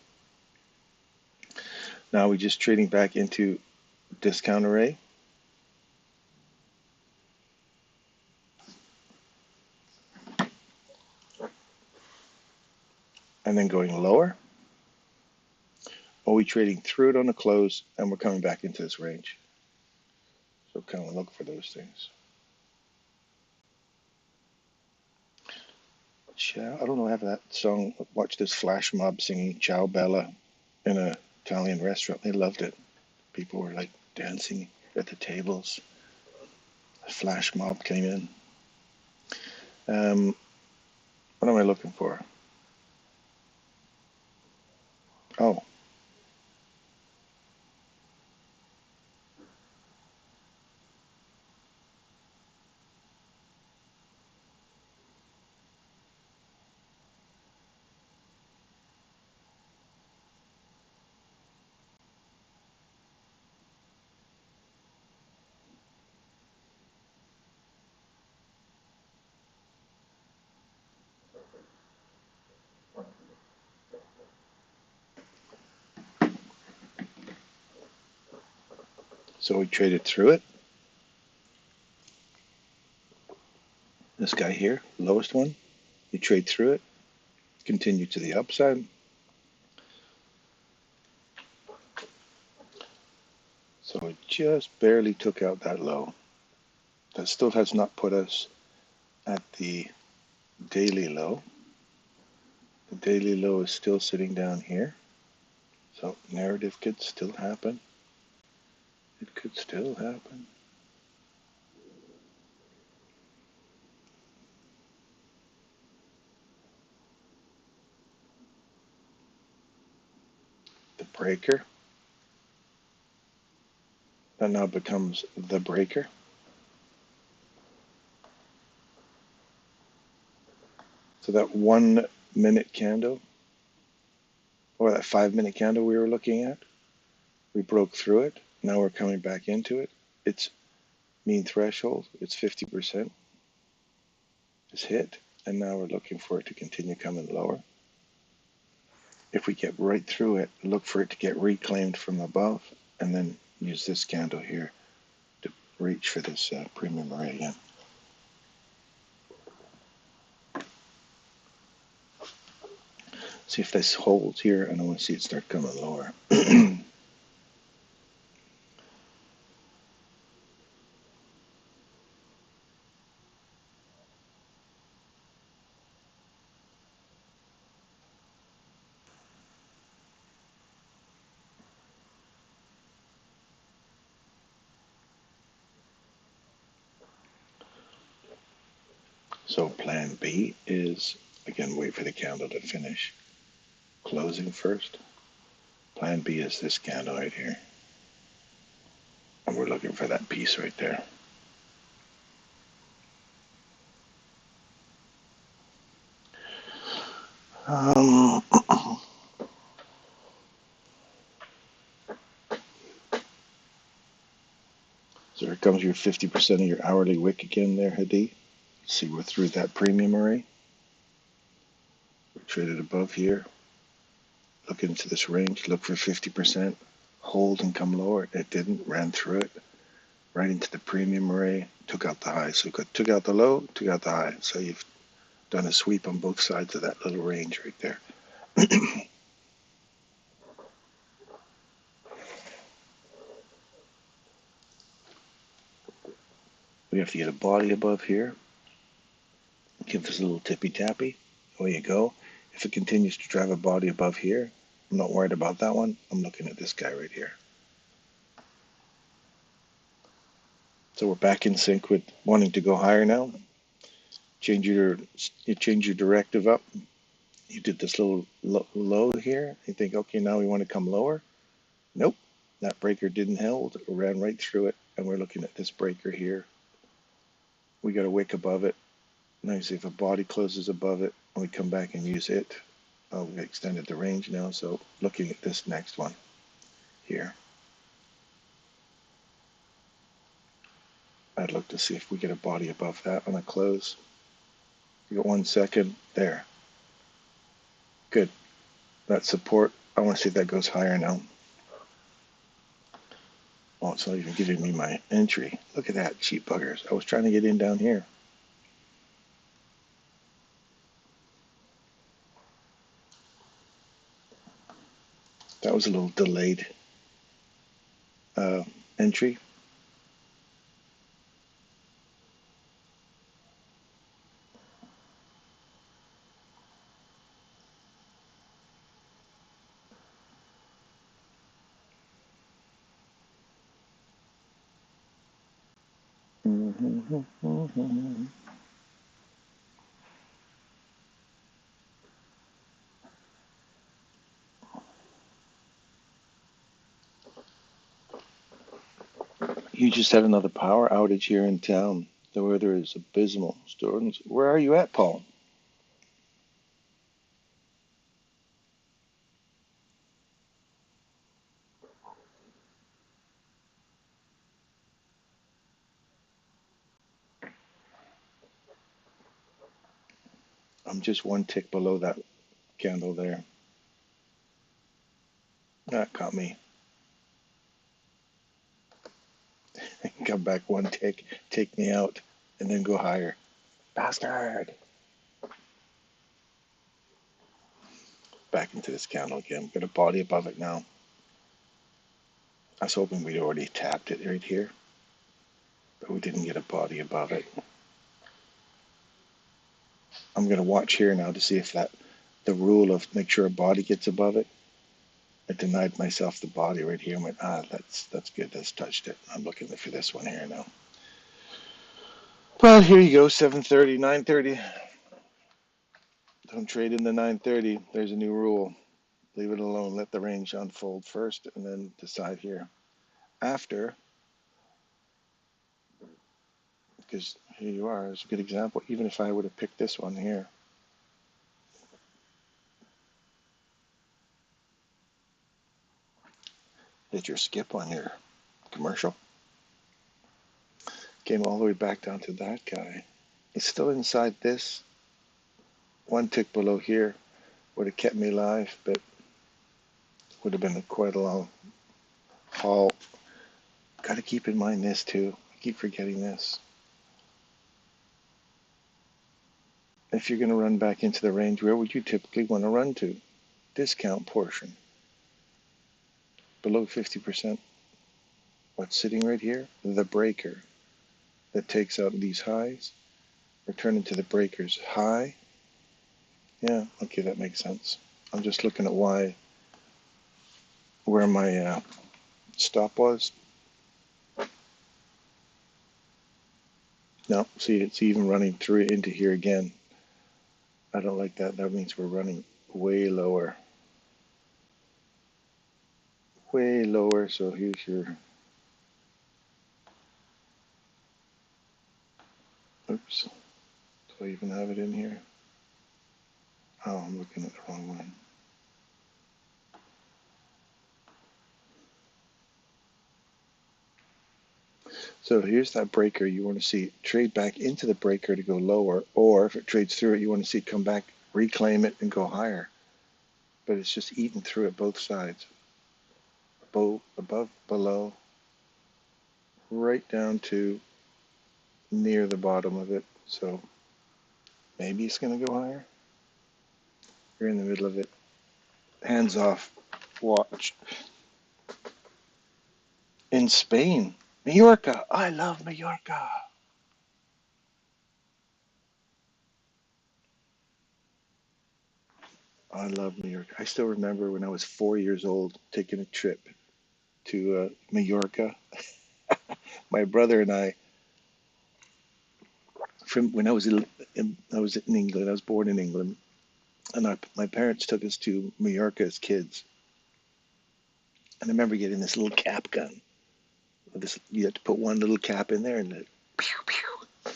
Now we're just trading back into discount array. And then going lower. Or we trading through it on the close and we're coming back into this range. So kind of look for those things. Ciao, I don't know, I have that song, watch this flash mob singing Ciao Bella in an Italian restaurant. They loved it. People were like dancing at the tables. A flash mob came in. What am I looking for? Oh. So we traded through it. This guy here, lowest one. You trade through it. Continue to the upside. So it just barely took out that low. That still has not put us at the daily low. The daily low is still sitting down here. So narrative could still happen. It could still happen. The breaker. That now becomes the breaker. So that 1 minute candle, or that 5 minute candle we were looking at, we broke through it. Now we're coming back into it. Its mean threshold, it's 50%, is hit. And now we're looking for it to continue coming lower. If we get right through it, look for it to get reclaimed from above, and then use this candle here to reach for this premium array again. See if this holds here, and I want to see it start coming lower. So plan B is, again, wait for the candle to finish closing first. Plan B is this candle right here. And we're looking for that piece right there. So here comes your 50% of your hourly wick again there, Hadi. See, we're through that premium array. We're traded above here. Look into this range, look for 50%, hold and come lower. It didn't, ran through it, right into the premium array, took out the high. So took out the low, took out the high. So you've done a sweep on both sides of that little range right there. We have to get a body above here. Give this a little tippy tappy. Away you go. If it continues to drive a body above here, I'm not worried about that one. I'm looking at this guy right here. So we're back in sync with wanting to go higher now. You change your directive up. You did this little low here. You think, okay, now we want to come lower. Nope, that breaker didn't hold. It ran right through it, and we're looking at this breaker here. We got a wick above it. Now you see if a body closes above it, and we come back and use it. We extended the range now, so looking at this next one here. I'd look to see if we get a body above that on a close. You got 1 second there. Good. That support, I want to see if that goes higher now. Oh, it's not even giving me my entry. Look at that, cheap buggers. I was trying to get in down here. That was a little delayed entry. You just had another power outage here in town. The weather is abysmal. Students, where are you at, Paul? I'm just 1 tick below that candle there. That caught me. Come back 1 tick, take me out, and then go higher. Bastard! Back into this candle again. Got a body above it now. I was hoping we'd already tapped it right here, but we didn't get a body above it. I'm going to watch here now to see if the rule of make sure a body gets above it. I denied myself the body right here. I went, that's good. That's touched it. I'm looking for this one here now. Well, here you go, 7:30, 9:30. Don't trade in the 9:30. There's a new rule. Leave it alone. Let the range unfold first and then decide here. After, because here you are, it's a good example. Even if I would have picked this one here, hit your skip on your commercial. Came all the way back down to that guy. It's still inside this. One tick below here would have kept me alive, but would have been quite a long haul. Got to keep in mind this too. I keep forgetting this. If you're going to run back into the range, where would you typically want to run to? Discount portion. Below 50%. What's sitting right here? The breaker that takes out these highs. Return into the breaker's high. Yeah, okay, that makes sense. I'm just looking at where my stop was. No, see, it's even running through into here again. I don't like that. That means we're running way lower. Way lower, so here's your... Oops. Do I even have it in here? Oh, I'm looking at the wrong one. So here's that breaker. You want to see it trade back into the breaker to go lower, or if it trades through it, you want to see it come back, reclaim it, and go higher. But it's just eating through it both sides. Above, below, right down to near the bottom of it. So maybe it's going to go higher. You're in the middle of it. Hands off. Watch. In Spain, Mallorca. I love Mallorca. I love Mallorca. I still remember when I was 4 years old taking a trip to Mallorca. My brother and I, from when I was in England, I was born in England, and my parents took us to Mallorca as kids. And I remember getting this little cap gun. You had to put one little cap in there, and pew pew.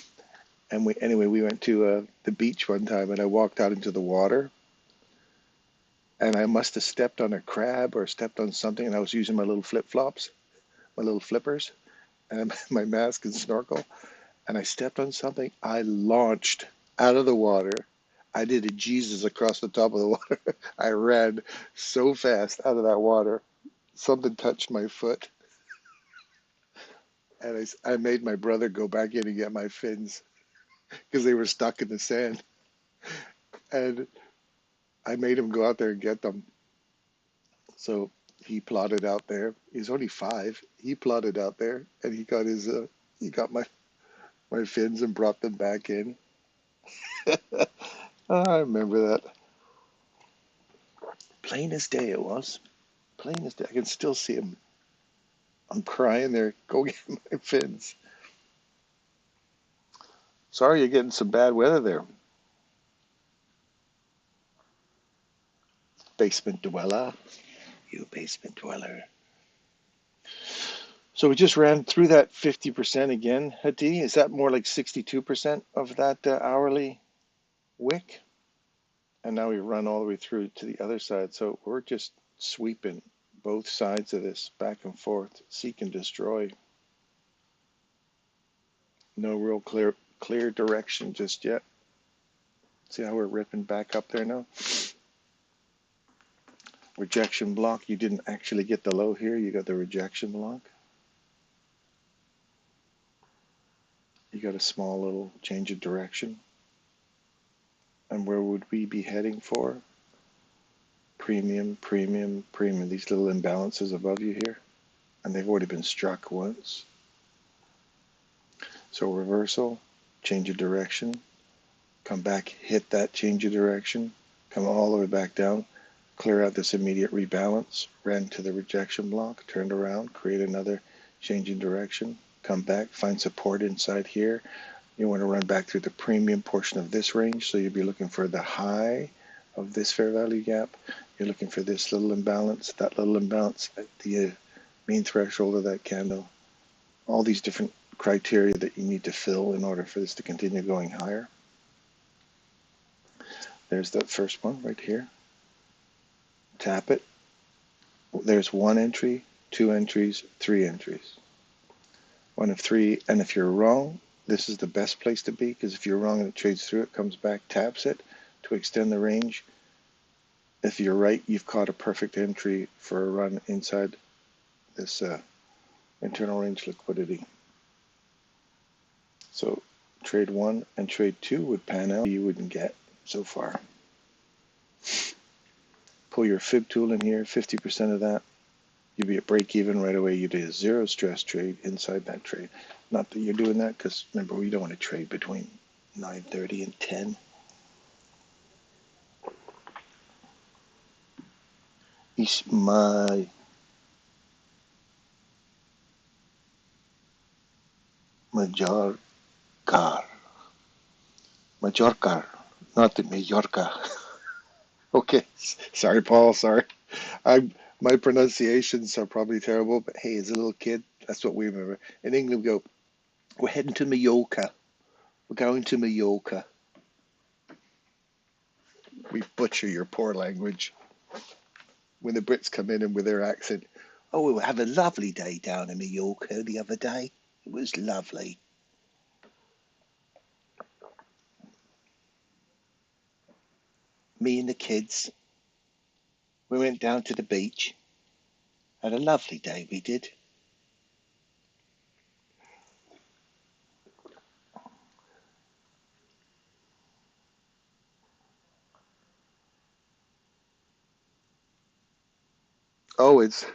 And we went to the beach one time, and I walked out into the water, and I must have stepped on a crab or stepped on something, and I was using my little flip-flops, my little flippers, and my mask and snorkel, and I stepped on something. I launched out of the water. I did a Jesus across the top of the water. I ran so fast out of that water. Something touched my foot, and I made my brother go back in and get my fins because they were stuck in the sand. And I made him go out there and get them. So he plodded out there. He's only 5. He plodded out there, and he got my fins and brought them back in. I remember that. Plain as day it was. Plain as day. I can still see him. I'm crying there. Go get my fins. Sorry you're getting some bad weather there. Basement dweller. You basement dweller. So we just ran through that 50% again, Hadi. Is that more like 62% of that hourly wick? And now we run all the way through to the other side. So we're just sweeping both sides of this back and forth, seek and destroy. No real clear direction just yet. See how we're ripping back up there now? Rejection block. You didn't actually get the low here. You got the rejection block. You got a small little change of direction. And where would we be heading for? Premium, premium, premium. These little imbalances above you here. And they've already been struck once. So reversal, change of direction, come back, hit that change of direction, come all the way back down, clear out this immediate rebalance, ran to the rejection block, turned around, create another change in direction, come back, find support inside here. You want to run back through the premium portion of this range, so you'll be looking for the high of this fair value gap. You're looking for this little imbalance, that little imbalance at the mean threshold of that candle. All these different criteria that you need to fill in order for this to continue going higher. There's that first one right here. Tap it. There's one entry, two entries, three entries. One of three, and if you're wrong, this is the best place to be, because if you're wrong and it trades through, it comes back, taps it to extend the range. If you're right, you've caught a perfect entry for a run inside this internal range liquidity. So trade 1 and trade 2 would pan out. You wouldn't get so far. Pull your fib tool in here, 50% of that. You'd be at break even right away. You did a zero stress trade inside that trade. Not that you're doing that, because remember, we don't want to trade between 9:30 and 10. It's my Majorca, not the Majorca. Okay, sorry, Paul. Sorry, my pronunciations are probably terrible, but hey, as a little kid, that's what we remember. In England, we go, we're heading to Mallorca. We're going to Mallorca. We butcher your poor language. When the Brits come in and with their accent, oh, we have a lovely day down in Mallorca the other day. It was lovely. Me and the kids, we went down to the beach. Had a lovely day, we did. Oh, it's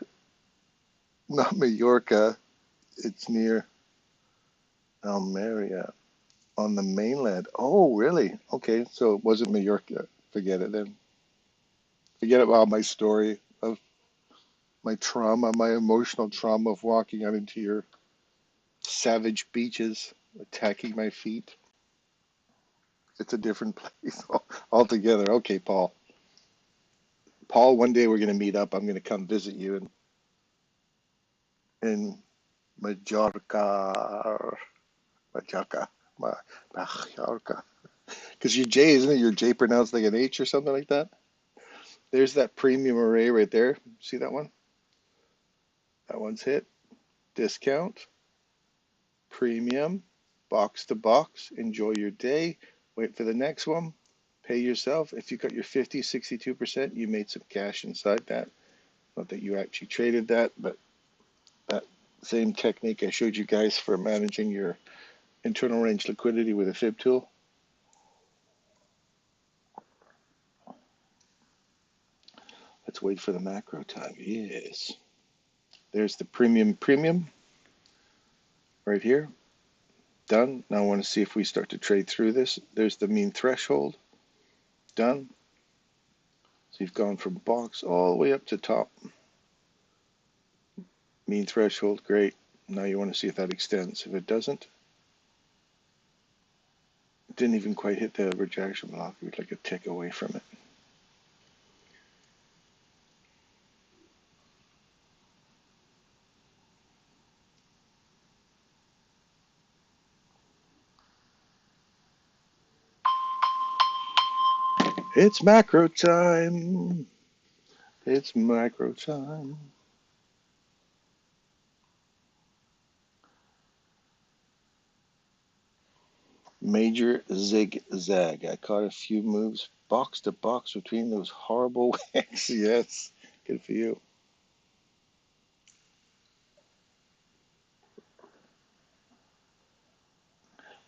not Mallorca. It's near Almeria on the mainland. Oh, really? Okay, so it wasn't Mallorca. Forget it then. Forget about my story of my trauma, my emotional trauma of walking out into your savage beaches, attacking my feet. It's a different place altogether. Okay, Paul. Paul, one day we're going to meet up. I'm going to come visit you in Majorca. Majorca. Majorca. Because your J, isn't it? Your J pronounced like an H or something like that? There's that premium array right there. See that one? That one's hit. Discount. Premium. Box to box. Enjoy your day. Wait for the next one. Pay yourself. If you got your 50, 62%, you made some cash inside that. Not that you actually traded that, but that same technique I showed you guys for managing your internal range liquidity with a fib tool. Let's wait for the macro time. Yes. There's the premium right here. Done. Now I want to see if we start to trade through this. There's the mean threshold. Done. So you've gone from box all the way up to top. Mean threshold, great. Now you want to see if that extends. If it doesn't, it didn't even quite hit the rejection block. It was like a tick away from it. It's macro time. It's macro time. Major zigzag. I caught a few moves box to box between those horrible wicks. Yes, good for you.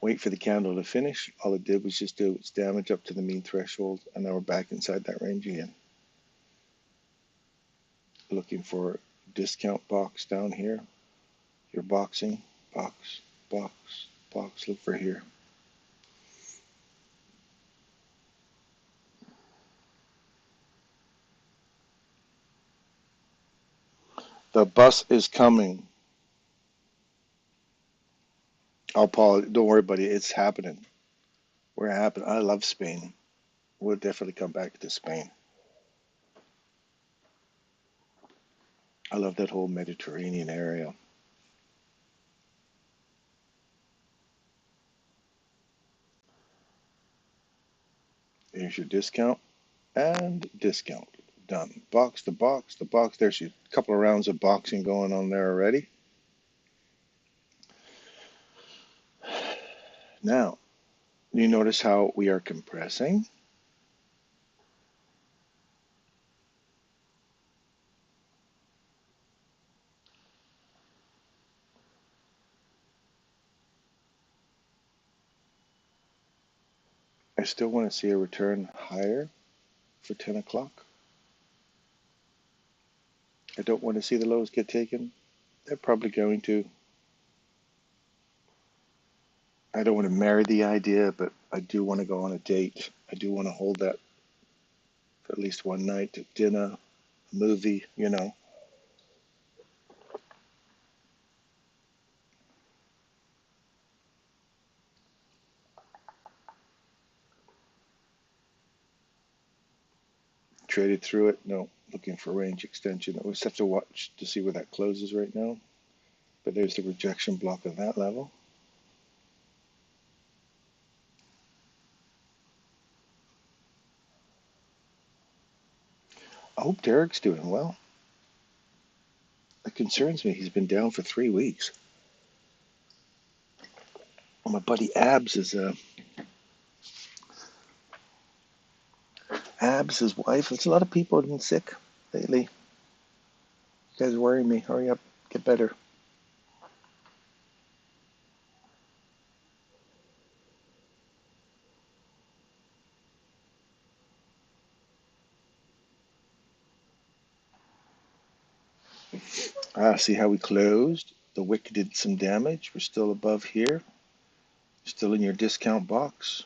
Wait for the candle to finish. All it did was just do its damage up to the mean threshold, and now we're back inside that range again. Looking for discount box down here. You're boxing, box, box, box. Look for here. The bus is coming. Oh, Paul, don't worry, buddy. It's happening. We're happening. I love Spain. We'll definitely come back to Spain. I love that whole Mediterranean area. Here's your discount and discount. Done. Box to box to box. There's a couple of rounds of boxing going on there already. Now, you notice how we are compressing? I still want to see a return higher for 10 o'clock. I don't want to see the lows get taken. They're probably going to. I don't want to marry the idea, but I do want to go on a date. I do want to hold that for at least one night, dinner, movie, you know. Traded through it. No, looking for range extension. We just have to watch to see where that closes right now. But there's the rejection block of that level. I hope Derek's doing well. It concerns me. He's been down for 3 weeks. Well, my buddy Abs, his wife. There's a lot of people who've been sick lately. You guys are worrying me. Hurry up, get better. See how we closed? The wick did some damage. We're still above here. Still in your discount box.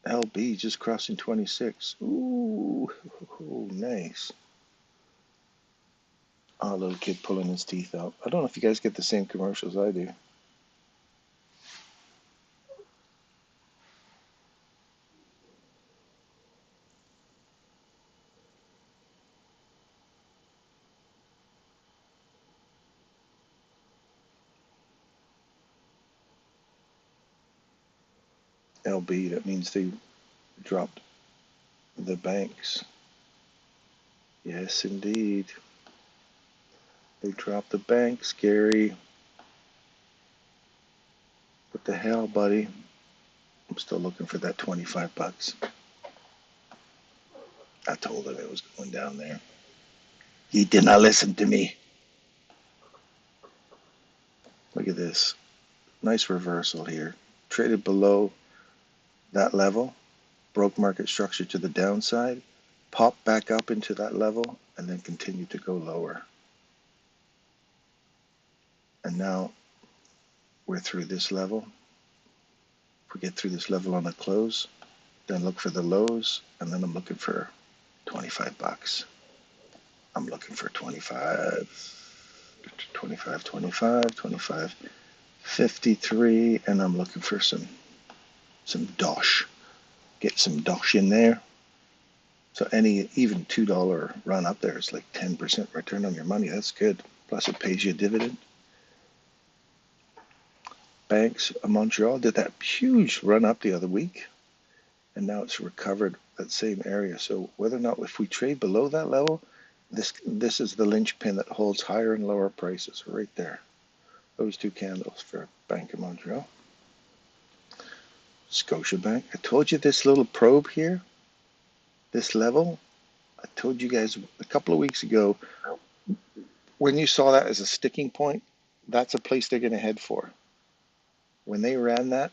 LB just crossing 26. Ooh, nice. Oh, little kid pulling his teeth out. I don't know if you guys get the same commercials I do. LB, that means they dropped the banks. Yes, indeed. They dropped the banks, Gary. What the hell, buddy? I'm still looking for that 25 bucks. I told him it was going down there. He did not listen to me. Look at this. Nice reversal here. Traded below that level. Broke market structure to the downside. Popped back up into that level and then continued to go lower. And now we're through this level. If we get through this level on the close, then look for the lows, and then I'm looking for 25 bucks. I'm looking for 25, 25, 25, 25, 53, and I'm looking for some dosh. Get some dosh in there. So any even $2 run up there is like 10% return on your money. That's good. Plus it pays you a dividend. Banks of Montreal did that huge run up the other week, and now it's recovered that same area. So whether or not if we trade below that level, this is the linchpin that holds higher and lower prices right there. Those two candles for Bank of Montreal. Scotiabank. I told you this little probe here, this level. I told you guys a couple of weeks ago, when you saw that as a sticking point, that's a place they're going to head for. When they ran that,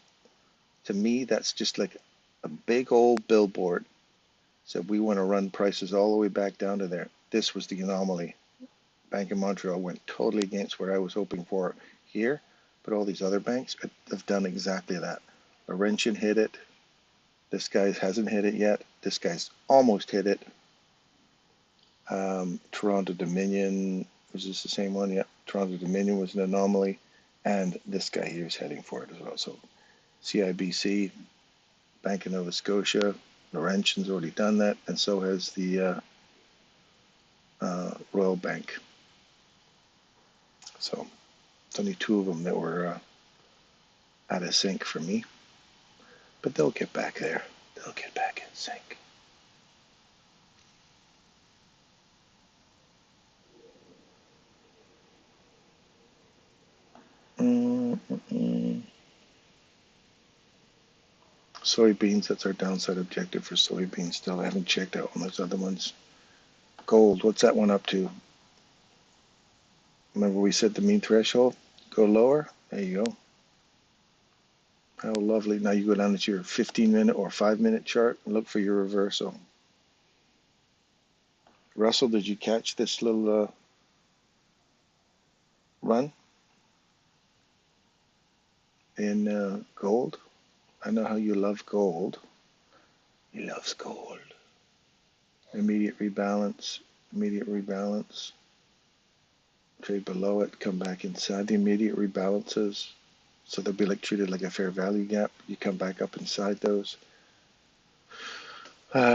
to me, that's just like a big old billboard. Said we want to run prices all the way back down to there. This was the anomaly. Bank of Montreal went totally against what I was hoping for here, but all these other banks have done exactly that. Laurentian hit it. This guy hasn't hit it yet. This guy's almost hit it. Toronto Dominion, was this the same one? Yeah, Toronto Dominion was an anomaly, and this guy here is heading for it as well. So CIBC, Bank of Nova Scotia, Laurentian's already done that, and so has the Royal Bank. So it's only two of them that were out of sync for me, but they'll get back there. They'll get back in sync. Soybeans, that's our downside objective for soybeans still. I haven't checked out on those other ones. Gold, what's that one up to? Remember we said the mean threshold? Go lower. There you go. How lovely. Now you go down to your 15-minute or 5-minute chart and look for your reversal. Russell, did you catch this little run in gold? I know how you love gold. He loves gold. Immediate rebalance, immediate rebalance. Trade below it, come back inside the immediate rebalances. So they'll be like treated like a fair value gap. You come back up inside those.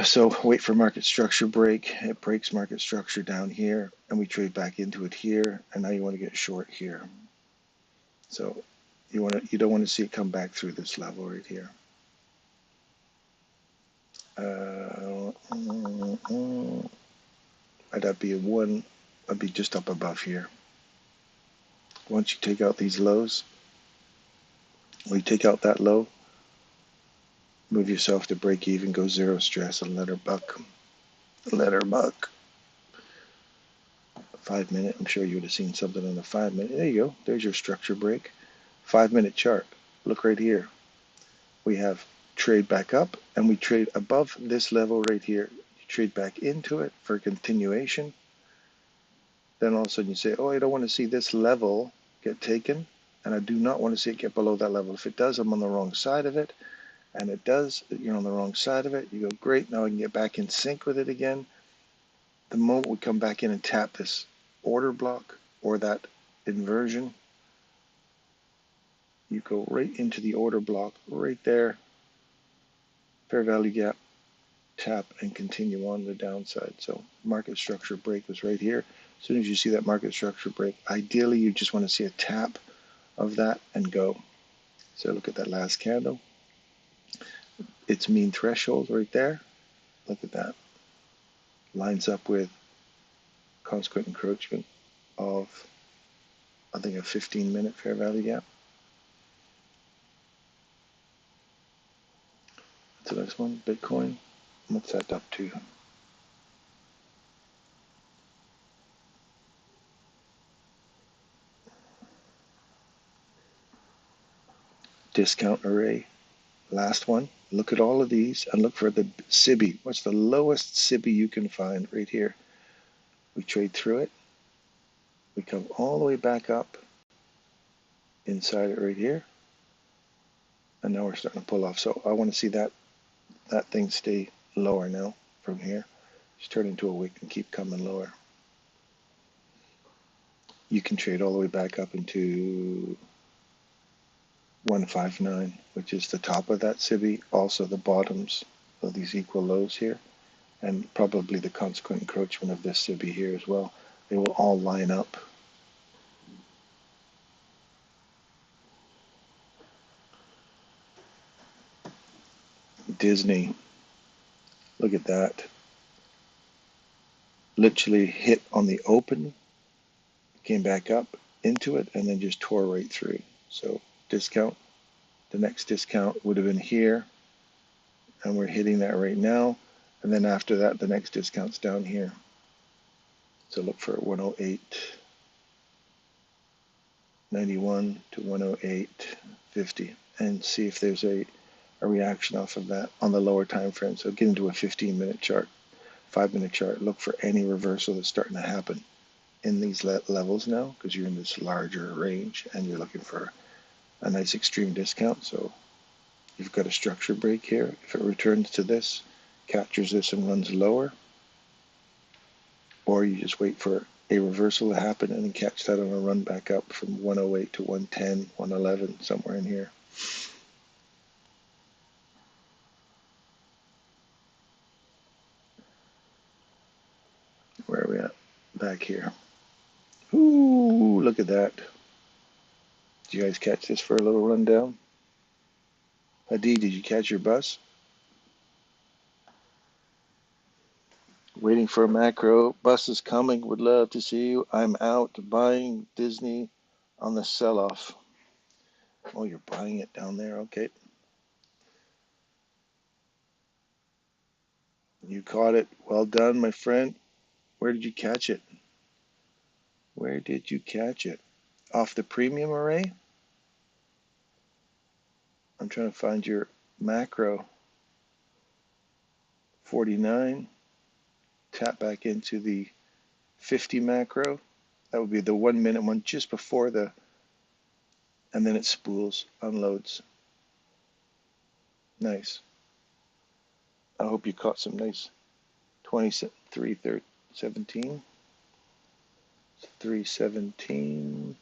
So wait for market structure break. It breaks market structure down here, and we trade back into it here. And now you want to get short here. So you don't want to see it come back through this level right here. I'd be just up above here. Once you take out these lows, when you take out that low, move yourself to break even, go zero stress, and let her buck. Let her buck. 5-minute, I'm sure you would have seen something on the 5-minute. There you go. There's your structure break. 5-minute chart. Look right here. We have trade back up, and we trade above this level right here. You trade back into it for continuation. Then all of a sudden you say, oh, I don't want to see this level get taken, and I do not want to see it get below that level. If it does, I'm on the wrong side of it. And it does, you're on the wrong side of it. You go, great, now I can get back in sync with it again. The moment we come back in and tap this order block or that inversion, you go right into the order block right there, fair value gap, tap, and continue on the downside. So market structure break was right here. As soon as you see that market structure break, ideally you just want to see a tap of that and go. So look at that last candle. Its mean threshold right there. Look at that. Lines up with consequent encroachment of, I think, a 15-minute fair value gap. That's the next one, Bitcoin. What's that up to? Discount array. Last one. Look at all of these and look for the SIBI. What's the lowest SIBI you can find right here? We trade through it. We come all the way back up inside it right here. And now we're starting to pull off. So I want to see that thing stay lower now from here. Just turn into a wick and keep coming lower. You can trade all the way back up into 159, which is the top of that SIBI, also the bottoms of these equal lows here, and probably the consequent encroachment of this SIBI here as well. They will all line up. Disney, look at that. Literally hit on the open, came back up into it, and then just tore right through. So discount. The next discount would have been here, and we're hitting that right now. And then after that, the next discount's down here. So look for 108.91 to 108.50 and see if there's a reaction off of that on the lower time frame. So get into a 15-minute chart, 5-minute chart. Look for any reversal that's starting to happen in these levels now, because you're in this larger range and you're looking for a nice extreme discount. So you've got a structure break here. If it returns to this, captures this and runs lower, or you just wait for a reversal to happen and then catch that on a run back up from 108 to 110, 111, somewhere in here. Where are we at? Back here. Ooh, look at that. Did you guys catch this for a little rundown? Adi, did you catch your bus? Waiting for a macro. Bus is coming. Would love to see you. I'm out buying Disney on the sell-off. Oh, you're buying it down there. Okay. You caught it. Well done, my friend. Where did you catch it? Where did you catch it? Off the premium array? I'm trying to find your macro. 49. Tap back into the 50 macro. That would be the 1 minute one just before the, and then it spools, unloads. Nice. I hope you caught some nice 23, 17, 317.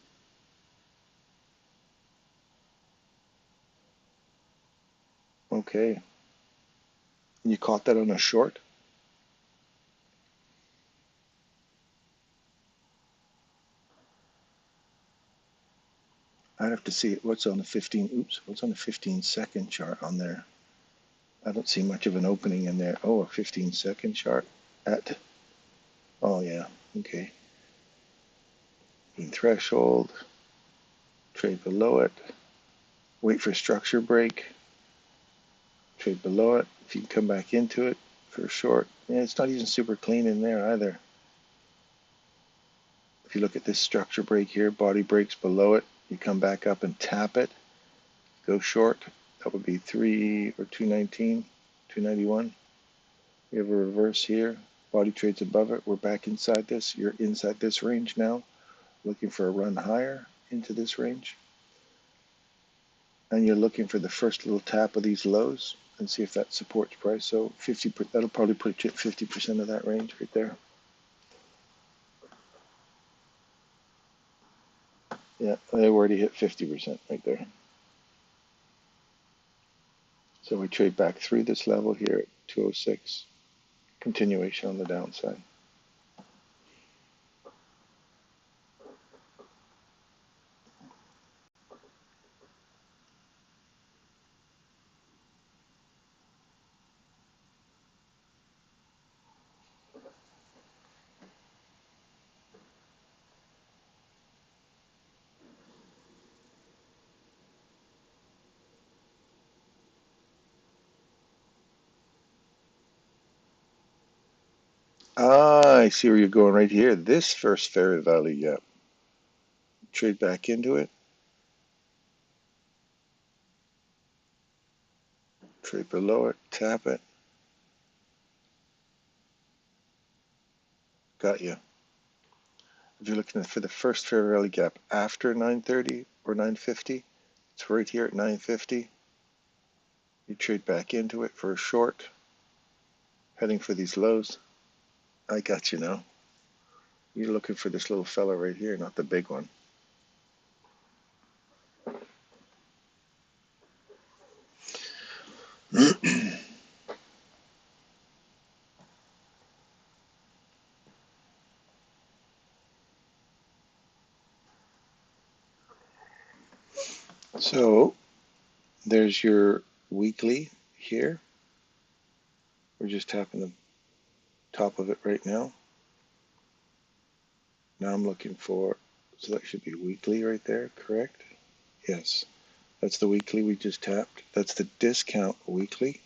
Okay. You caught that on a short? I'd have to see what's on the 15. Oops, what's on the 15-second chart on there? I don't see much of an opening in there. Oh, a 15-second chart at. Oh yeah. Okay. Threshold. Trade below it. Wait for structure break. Trade below it. If you can come back into it for a short. Yeah, it's not even super clean in there either. If you look at this structure break here, body breaks below it. You come back up and tap it. Go short. That would be 3 or 219, 291. We have a reverse here. Body trades above it. We're back inside this. You're inside this range now. Looking for a run higher into this range. And you're looking for the first little tap of these lows and see if that supports price. So 50, that'll probably put you at 50% of that range right there. Yeah, they already hit 50% right there. So we trade back through this level here at 206. Continuation on the downside. Ah, I see where you're going right here. This first fair value gap. Trade back into it. Trade below it. Tap it. Got you. If you're looking for the first fair value gap after 930 or 950, it's right here at 950. You trade back into it for a short, heading for these lows. I got you now. You're looking for this little fella right here, not the big one. So there's your weekly here. We're just tapping the top of it right now. Now I'm looking for, so that should be weekly right there, correct? Yes, that's the weekly we just tapped. That's the discount weekly.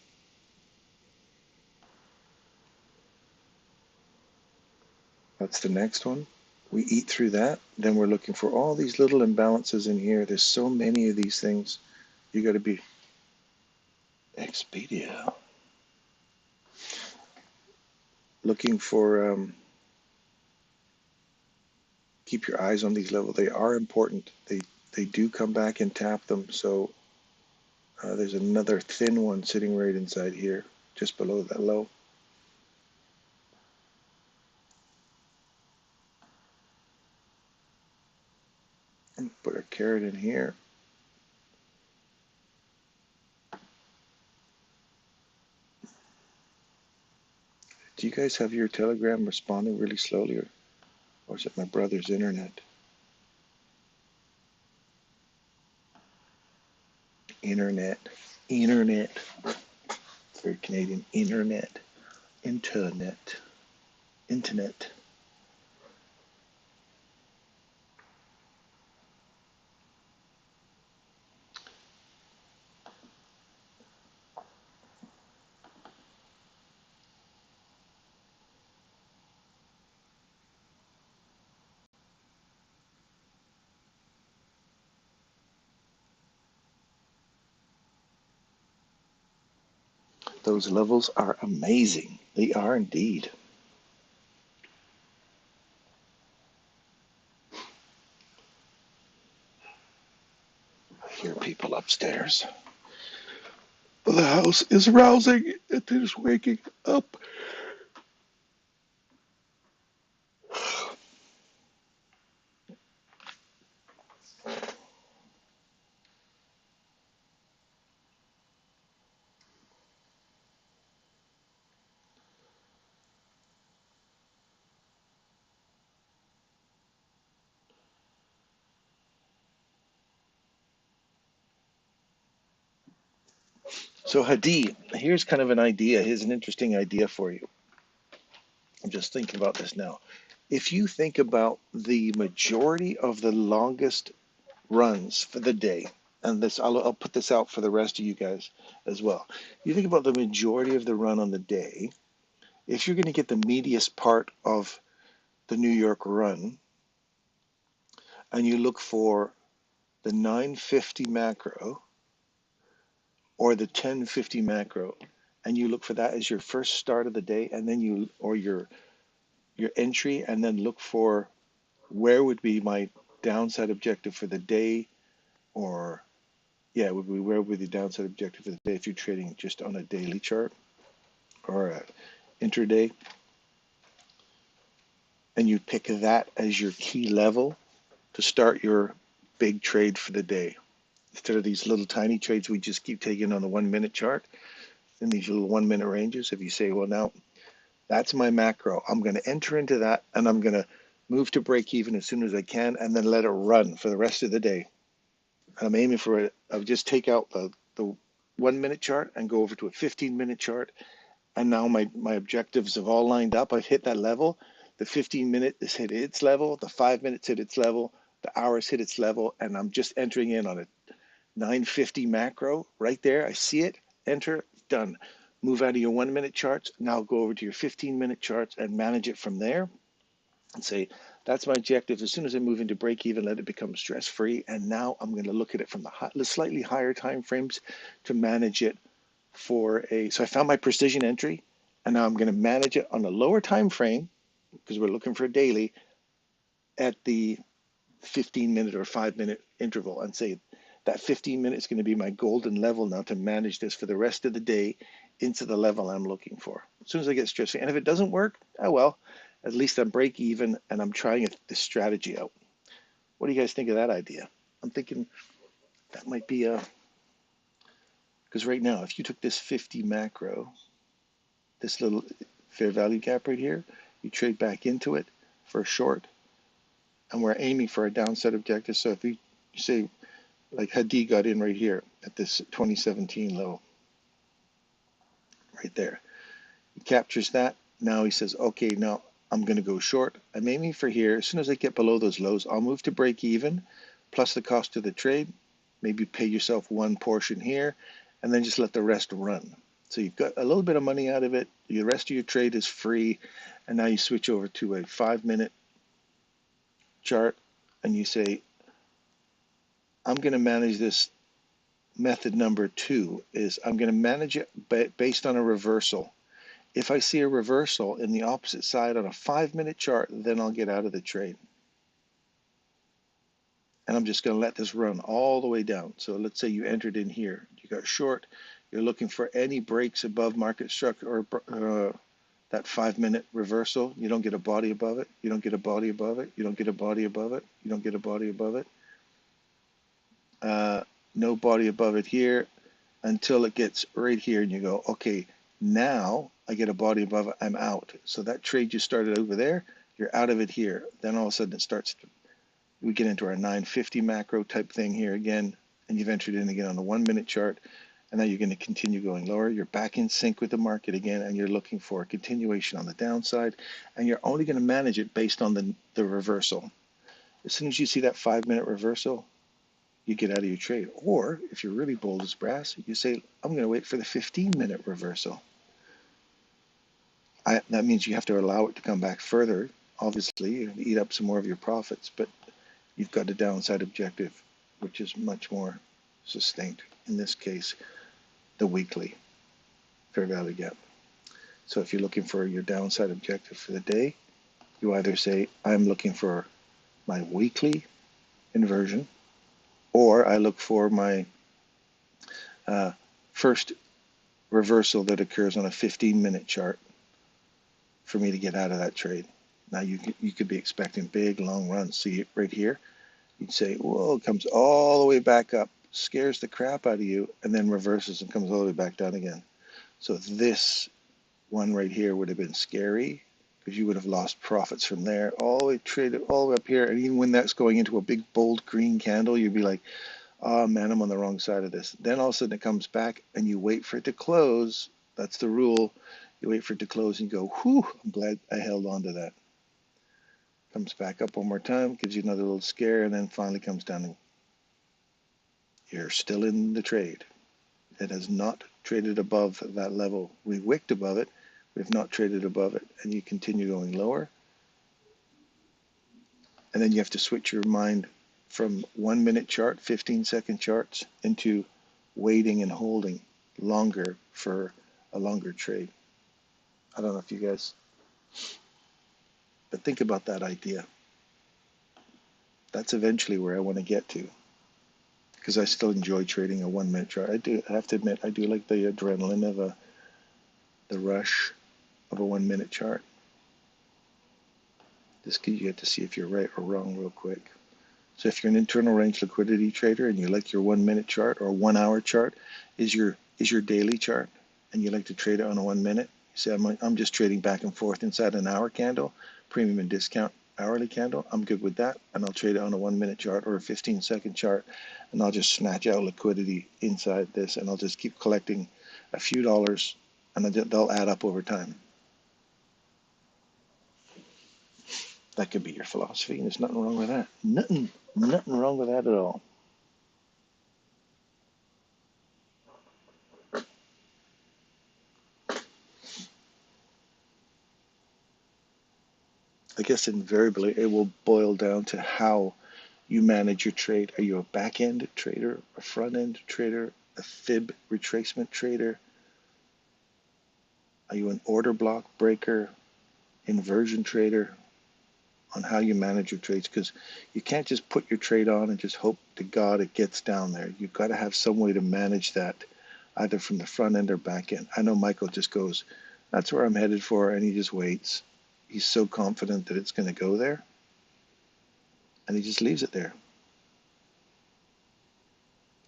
That's the next one. We eat through that. Then we're looking for all these little imbalances in here. There's so many of these things. You got to be Expedia. Looking for, keep your eyes on these levels. They are important. They do come back and tap them. So there's another thin one sitting right inside here, just below that low. Put our carrot in here. Do you guys have your Telegram responding really slowly, or is it my brother's internet? Internet. It's very Canadian. Internet. Internet. Those levels are amazing. They are indeed. I hear people upstairs. The house is rousing. It is waking up. So Hadi, here's kind of an idea. Here's an interesting idea for you. I'm just thinking about this now. If you think about the majority of the longest runs for the day, and this I'll put this out for the rest of you guys as well. You think about the majority of the run on the day. If you're going to get the meatiest part of the New York run, and you look for the 950 macro or the 1050 macro, and you look for that as your first start of the day, and then your entry, and then look for where would be my downside objective for the day, or yeah, would be where would be the downside objective for the day if you're trading just on a daily chart or a intraday, and you pick that as your key level to start your big trade for the day. Instead of these little tiny trades we just keep taking on the 1 minute chart in these little 1 minute ranges, if you say, well, now that's my macro, I'm going to enter into that and I'm going to move to break even as soon as I can and then let it run for the rest of the day. I'm aiming for it. I would just take out the 1 minute chart and go over to a 15-minute chart. And now my objectives have all lined up. I've hit that level. The 15-minute has hit its level. The 5 minutes hit its level. The hours hit its level. And I'm just entering in on a 950 macro right there. I see it. Enter. Done. Move out of your 1 minute charts. Now go over to your 15-minute charts and manage it from there and say, that's my objective. As soon as I move into break even, let it become stress free. And now I'm going to look at it from the slightly higher time frames to manage it for a. So I found my precision entry, and now I'm going to manage it on a lower time frame because we're looking for a daily at the 15-minute or 5 minute interval, and say that 15 minutes is going to be my golden level now to manage this for the rest of the day into the level I'm looking for. As soon as I get stressed, and if it doesn't work, oh well, at least I'm break even and I'm trying this strategy out. What do you guys think of that idea? I'm thinking that might be a, because right now, if you took this 50 macro, this little fair value gap right here, you trade back into it for a short, and we're aiming for a downside objective. So if you say, like Hadi got in right here at this 2017 low, right there, he captures that. Now he says, okay, now I'm going to go short. I'm aiming for here. As soon as I get below those lows, I'll move to break even, plus the cost of the trade. Maybe pay yourself one portion here, and then just let the rest run. So you've got a little bit of money out of it. The rest of your trade is free. And now you switch over to a 5 minute chart and you say, I'm going to manage this. Method number 2 is I'm going to manage it based on a reversal. If I see a reversal in the opposite side on a 5 minute chart, then I'll get out of the trade. And I'm just going to let this run all the way down. So let's say you entered in here. You got short. You're looking for any breaks above market structure or that 5 minute reversal. You don't get a body above it. You don't get a body above it. You don't get a body above it. You don't get a body above it. no body above it here until it gets right here, and you go, okay, now I get a body above it, I'm out. So that trade you started over there, you're out of it here. Then all of a sudden it starts, we get into our 950 macro type thing here again, and you've entered in again on the 1 minute chart, and now you're going to continue going lower. You're back in sync with the market again, and you're looking for a continuation on the downside, and you're only going to manage it based on the reversal. As soon as you see that 5 minute reversal, you get out of your trade. Or if you're really bold as brass, you say, I'm going to wait for the 15-minute reversal. That means you have to allow it to come back further, obviously, and eat up some more of your profits, but you've got a downside objective, which is much more succinct. In this case, the weekly fair value gap. So if you're looking for your downside objective for the day, you either say, I'm looking for my weekly inversion, or I look for my first reversal that occurs on a 15-minute chart for me to get out of that trade. Now you could be expecting big long runs. See it right here? You'd say, whoa, it comes all the way back up, scares the crap out of you, and then reverses and comes all the way back down again. So this one right here would have been scary because you would have lost profits from there, all the way traded all the way up here. And even when that's going into a big bold green candle, you'd be like, oh man, I'm on the wrong side of this. Then all of a sudden it comes back and you wait for it to close. That's the rule. You wait for it to close and go, whew, I'm glad I held on to that. Comes back up one more time, gives you another little scare, and then finally comes down and you're still in the trade. It has not traded above that level. We wicked above it. We've not traded above it. And you continue going lower. And then you have to switch your mind from 1 minute chart, 15-second charts, into waiting and holding longer for a longer trade. I don't know if you guys, but think about that idea. That's eventually where I want to get to, because I still enjoy trading a 1 minute chart. I have to admit, I do like the adrenaline of the rush of a 1 minute chart. Just you get to see if you're right or wrong real quick. So if you're an internal range liquidity trader and you like your 1 minute chart or 1 hour chart is your daily chart, and you like to trade it on a 1 minute, you say, I'm just trading back and forth inside an hour candle, premium and discount hourly candle, I'm good with that, and I'll trade it on a 1 minute chart or a 15-second chart, and I'll just snatch out liquidity inside this, and I'll just keep collecting a few dollars, and they'll add up over time. That could be your philosophy, and there's nothing wrong with that. Nothing wrong with that at all. I guess invariably it will boil down to how you manage your trade. Are you a back-end trader, a front-end trader, a fib retracement trader? Are you an order block breaker, inversion trader? On how you manage your trades, because you can't just put your trade on and just hope to God it gets down there. You've got to have some way to manage that, either from the front end or back end. I know Michael just goes, that's where I'm headed for, and he just waits. He's so confident that it's going to go there, and he just leaves it there.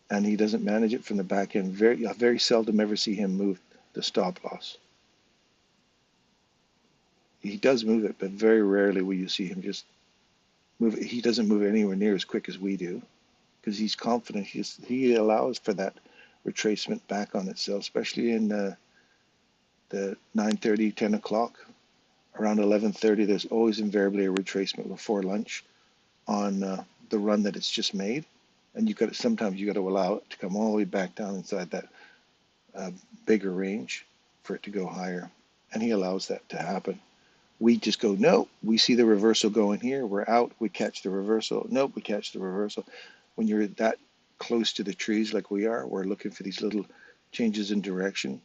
And he doesn't manage it from the back end. Very seldom ever see him move the stop loss. He does move it, but very rarely will you see him just move it. He doesn't move it anywhere near as quick as we do, because he's confident. He allows for that retracement back on itself, especially in the 9:30, 10 o'clock. Around 11:30, there's always invariably a retracement before lunch on the run that it's just made, and sometimes you got to allow it to come all the way back down inside that bigger range for it to go higher, and he allows that to happen. We just go, no, we see the reversal going here, we're out, we catch the reversal, nope, we catch the reversal. When you're that close to the trees like we are, we're looking for these little changes in direction.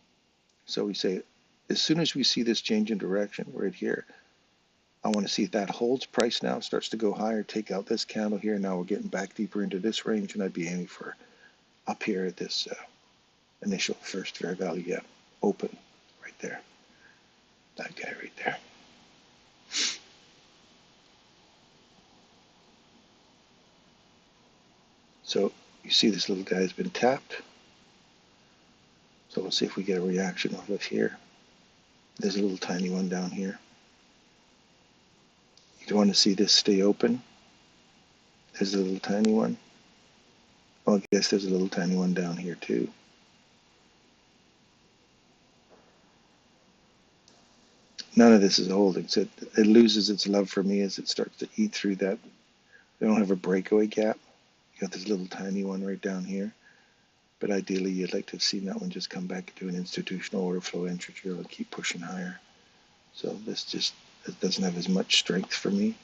So we say, as soon as we see this change in direction right here, I want to see if that holds price now, starts to go higher, take out this candle here. Now we're getting back deeper into this range, and I'd be aiming for up here at this initial first fair value gap, open right there. That guy right there. So You see this little guy has been tapped. So we'll see if we get a reaction off of here. There's a little tiny one down here. You want to see this stay open. There's a little tiny one. Well, I guess there's a little tiny one down here too. None of this is holding. So it loses its love for me as it starts to eat through that. They don't have a breakaway gap. You got this little tiny one right down here. But ideally, you'd like to have seen that one just come back into an institutional order flow entry trail and keep pushing higher. So this just, it doesn't have as much strength for me.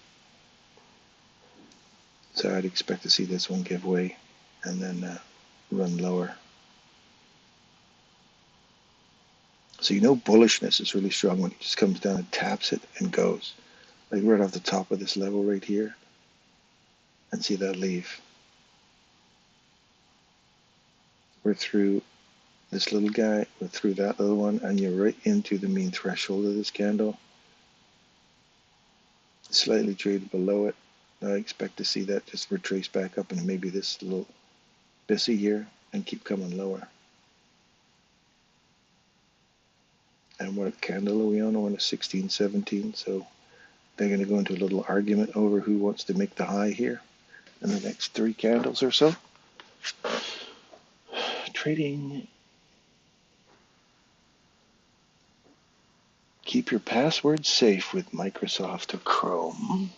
So I'd expect to see this one give way and then run lower. So you know bullishness is really strong when it just comes down and taps it and goes. Like right off the top of this level right here. And see that leave. We're through this little guy, we're through that little one, and you're right into the mean threshold of this candle. Slightly traded below it. I expect to see that just retrace back up and maybe this little bissy here and keep coming lower. And what candle are we on? We're on a 1617, so they're going to go into a little argument over who wants to make the high here in the next 3 candles or so. Trading. Keep your password safe with Microsoft Chrome.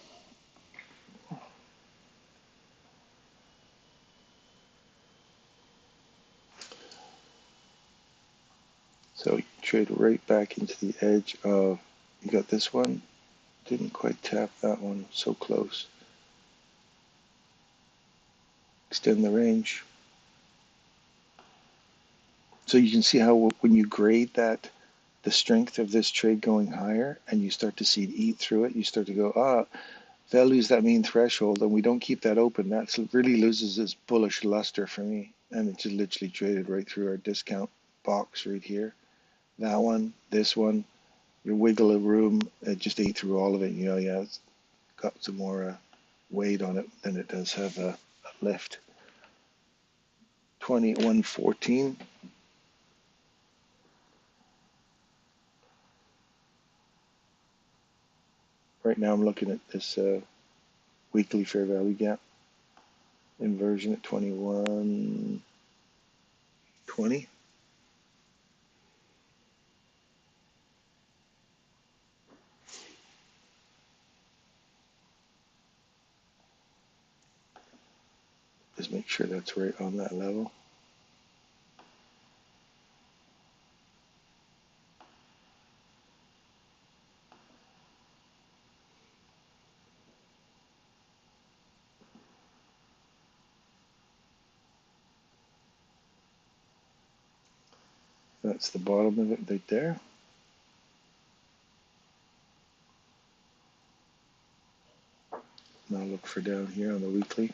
So you trade right back into the edge of, you got this one, didn't quite tap that one, so close. Extend the range. So you can see how when you grade that, the strength of this trade going higher, and you start to see it eat through it, you start to go, if I lose that mean threshold and we don't keep that open, that really loses its bullish luster for me. And it just literally traded right through our discount box right here. That one, this one, your wiggle of room, it just ate through all of it. You know, yeah, it's got some more weight on it than it does have a lift. 2114. Right now I'm looking at this weekly fair value gap inversion at 2120. Just make sure that's right on that level. That's the bottom of it right there. Now look for down here on the weekly.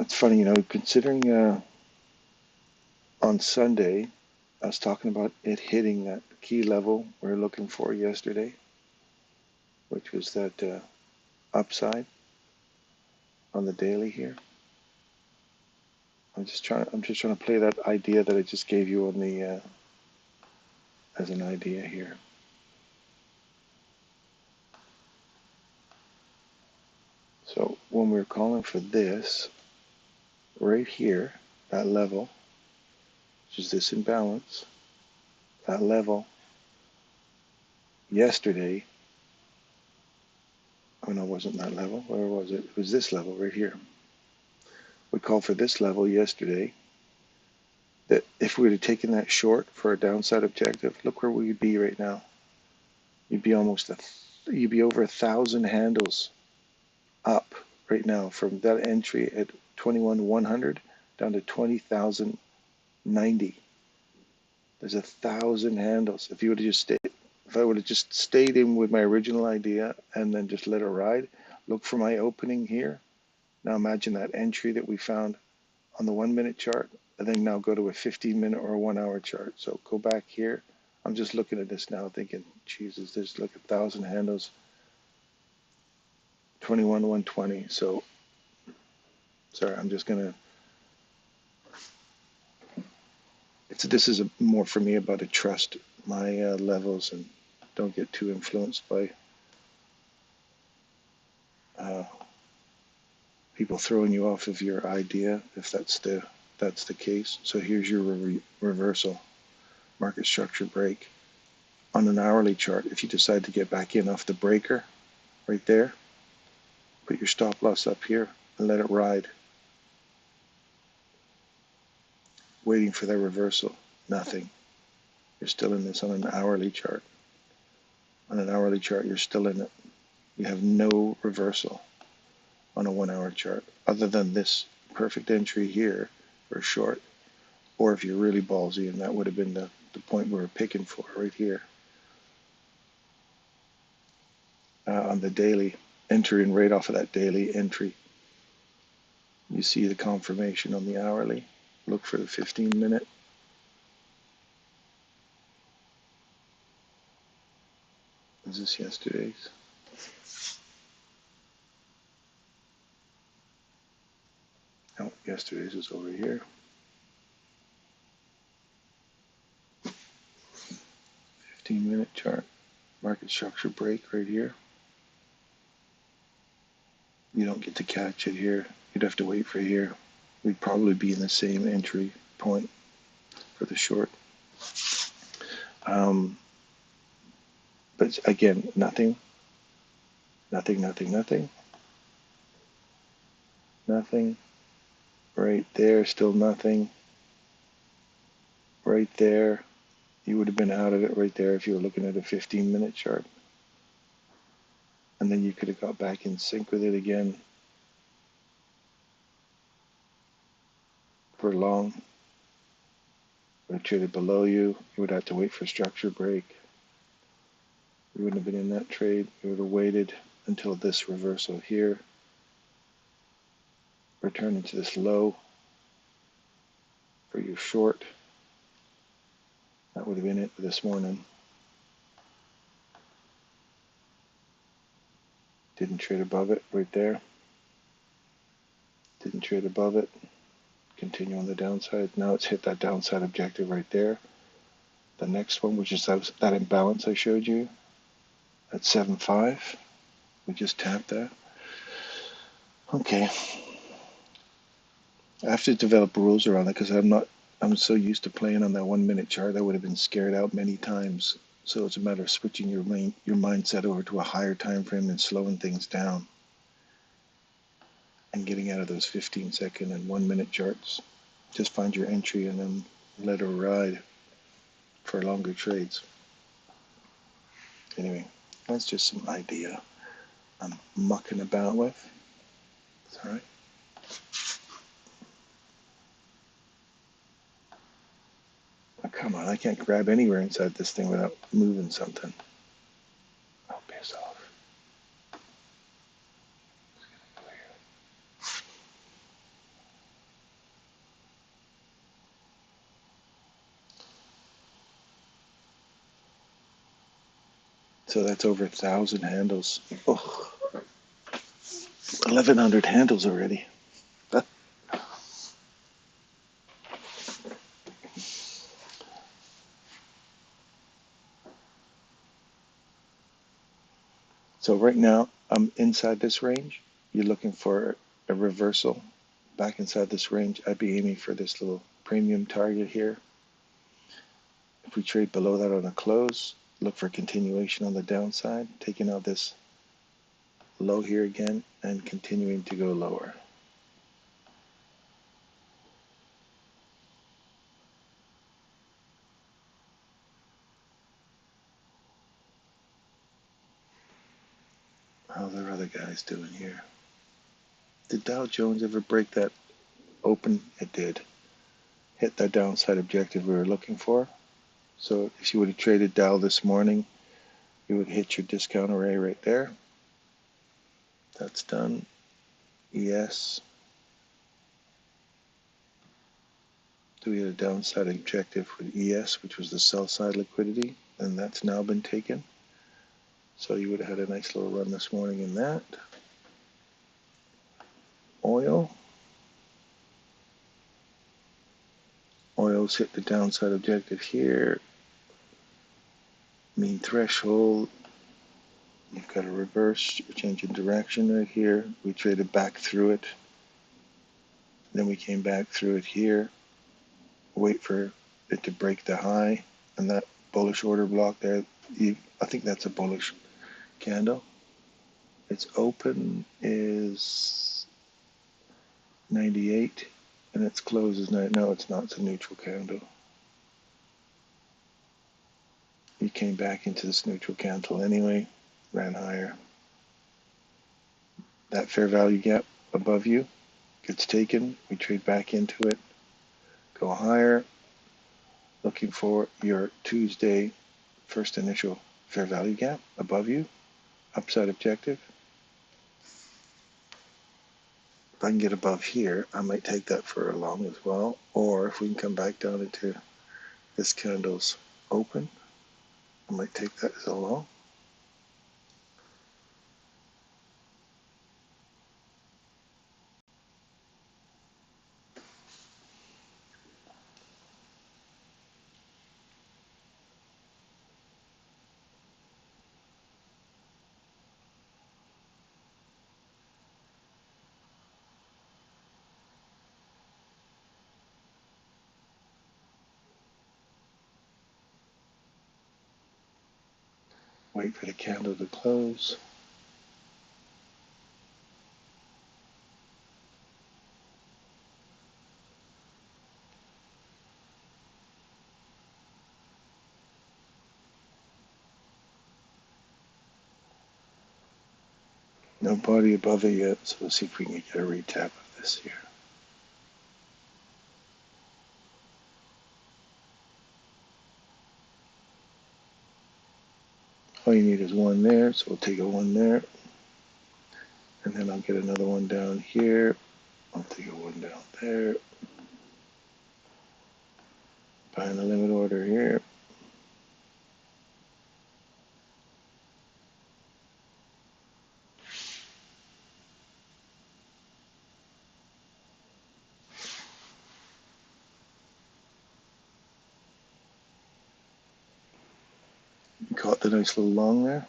It's funny, you know, considering on Sunday, I was talking about it hitting that key level we were looking for yesterday, which was that upside on the daily here. I'm just trying to play that idea that I just gave you on the as an idea here. So when we're calling for this right here, that level, which is this imbalance, that level yesterday, oh no, it wasn't that level. Where was it? It was this level right here. We called for this level yesterday. That if we would have taken that short for a downside objective, look where we would be right now. You'd be you'd be over 1,000 handles up right now from that entry at 21,100 down to 20,090. There's 1,000 handles. If you would have just stayed, if I would have just stayed in with my original idea and then just let it ride, look for my opening here. Now imagine that entry that we found on the 1 minute chart, and then now go to a 15-minute or a 1 hour chart. So go back here. I'm just looking at this now thinking, Jesus, there's like 1,000 handles, 21,120. So, sorry, I'm just going to, this is more for me about to trust my levels and don't get too influenced by people throwing you off of your idea, if that's the case. So here's your reversal, market structure break. On an hourly chart, if you decide to get back in off the breaker right there, put your stop loss up here and let it ride. Waiting for that reversal, nothing. You're still in this on an hourly chart. On an hourly chart, you're still in it. You have no reversal on a 1 hour chart other than this perfect entry here for a short. Or if you're really ballsy, and that would have been the point we were picking for right here. On the daily, entering right off of that daily entry. You see the confirmation on the hourly. Look for the 15-minute. Is this yesterday's? No, yesterday's is over here. 15-minute chart. Market structure break right here. You don't get to catch it here. You'd have to wait for here. We'd probably be in the same entry point for the short. But again, nothing. Nothing. Right there, still nothing. Right there. You would have been out of it right there if you were looking at a 15-minute chart. And then you could have got back in sync with it again for long. Would have traded below you. You would have to wait for structure break. You wouldn't have been in that trade. You would have waited until this reversal here. Return into this low for your short. That would have been it for this morning. Didn't trade above it right there. Didn't trade above it. Continue on the downside. Now it's hit that downside objective right there. The next one, which is that imbalance I showed you at 7.5. We just tapped that. Okay. I have to develop rules around it because I'm so used to playing on that 1 minute chart. I would have been scared out many times. So it's a matter of switching your mindset over to a higher time frame and slowing things down and getting out of those 15-second and 1 minute charts. Just find your entry and then let it ride for longer trades. Anyway, that's just some idea I'm mucking about with. It's all right. Oh, come on, I can't grab anywhere inside this thing without moving something. Oh, piss off. So that's over 1,000 handles. Oh, 1,100 handles already. So right now I'm inside this range. You're looking for a reversal back inside this range. I'd be aiming for this little premium target here. If we trade below that on a close, look for continuation on the downside, taking out this low here again and continuing to go lower. How are the other guys doing here? Did Dow Jones ever break that open? It did. Hit that downside objective we were looking for. So if you would have traded Dow this morning, you would hit your discount array right there. That's done. ES. Do we have a downside objective for the ES, which was the sell side liquidity, and that's now been taken. So you would have had a nice little run this morning in that. Oil. Oil's hit the downside objective here. Mean threshold. You've got a reverse change in direction right here. We traded back through it. Then we came back through it here. Wait for it to break the high. And that bullish order block there, I think that's a bullish candle. Its open is 98 and its close is 9. No, it's not. It's a neutral candle. You came back into this neutral candle anyway, ran higher. That fair value gap above you gets taken. We trade back into it, go higher, looking for your Tuesday first initial fair value gap above you, upside objective. If I can get above here, I might take that for a long as well. Or if we can come back down into this candle's open, I might take that as a long. Wait for the candle to close. No body above it yet, so let's see if we can get a retap of this here. All you need is one there, so we'll take a one there. And then I'll get another one down here. I'll take a one down there. Buying the limit order here. Caught the nice little long there.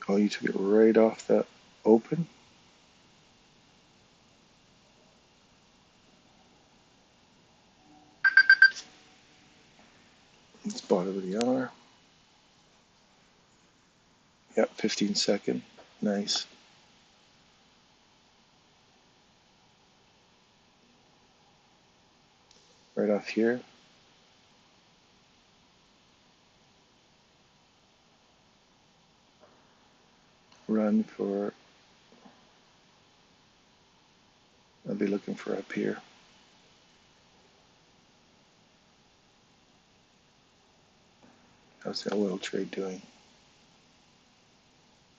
Oh, you took it right off that open. It's bottom of the hour. Yep, 15 second. Nice. Right off here. Run for, I'll be looking for up here. How's that oil trade doing?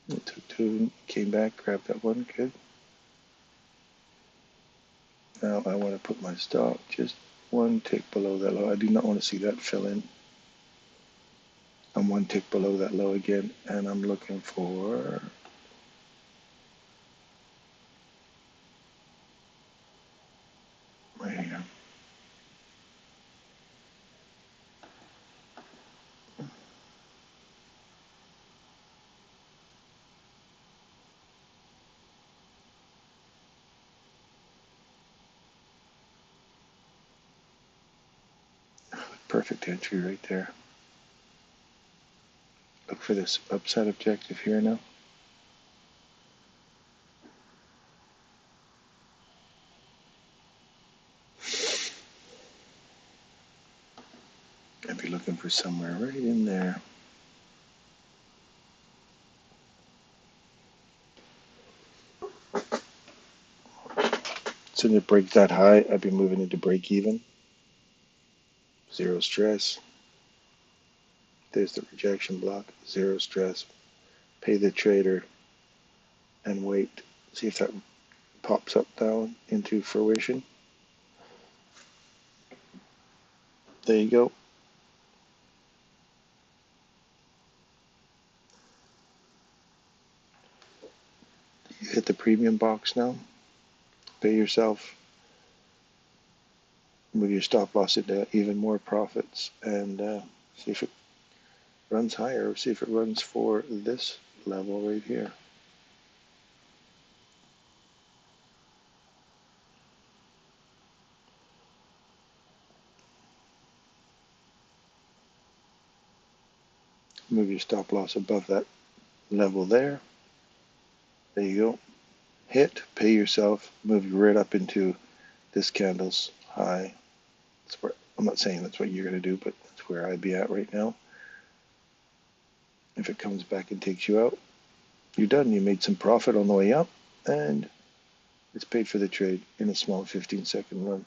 It took two, came back, grabbed that one, good. Now I want to put my stop just one tick below that low. I do not want to see that fill in. I'm one tick below that low again, and I'm looking for right here. Perfect entry right there. Look for this upside objective here now. I'd be looking for somewhere right in there. So when it breaks that high, I'd be moving into break even. Zero stress. There's the rejection block. Zero stress. Pay the trader and wait. See if that pops up down into fruition. There you go. You hit the premium box now. Pay yourself. Move your stop loss into even more profits and see if it runs higher. See if it runs for this level right here. Move your stop loss above that level there. There you go. Hit, pay yourself, move right up into this candle's high. That's where, I'm not saying that's what you're going to do, but that's where I'd be at right now. If it comes back and takes you out, you're done. You made some profit on the way up, and it's paid for the trade in a small 15-second run.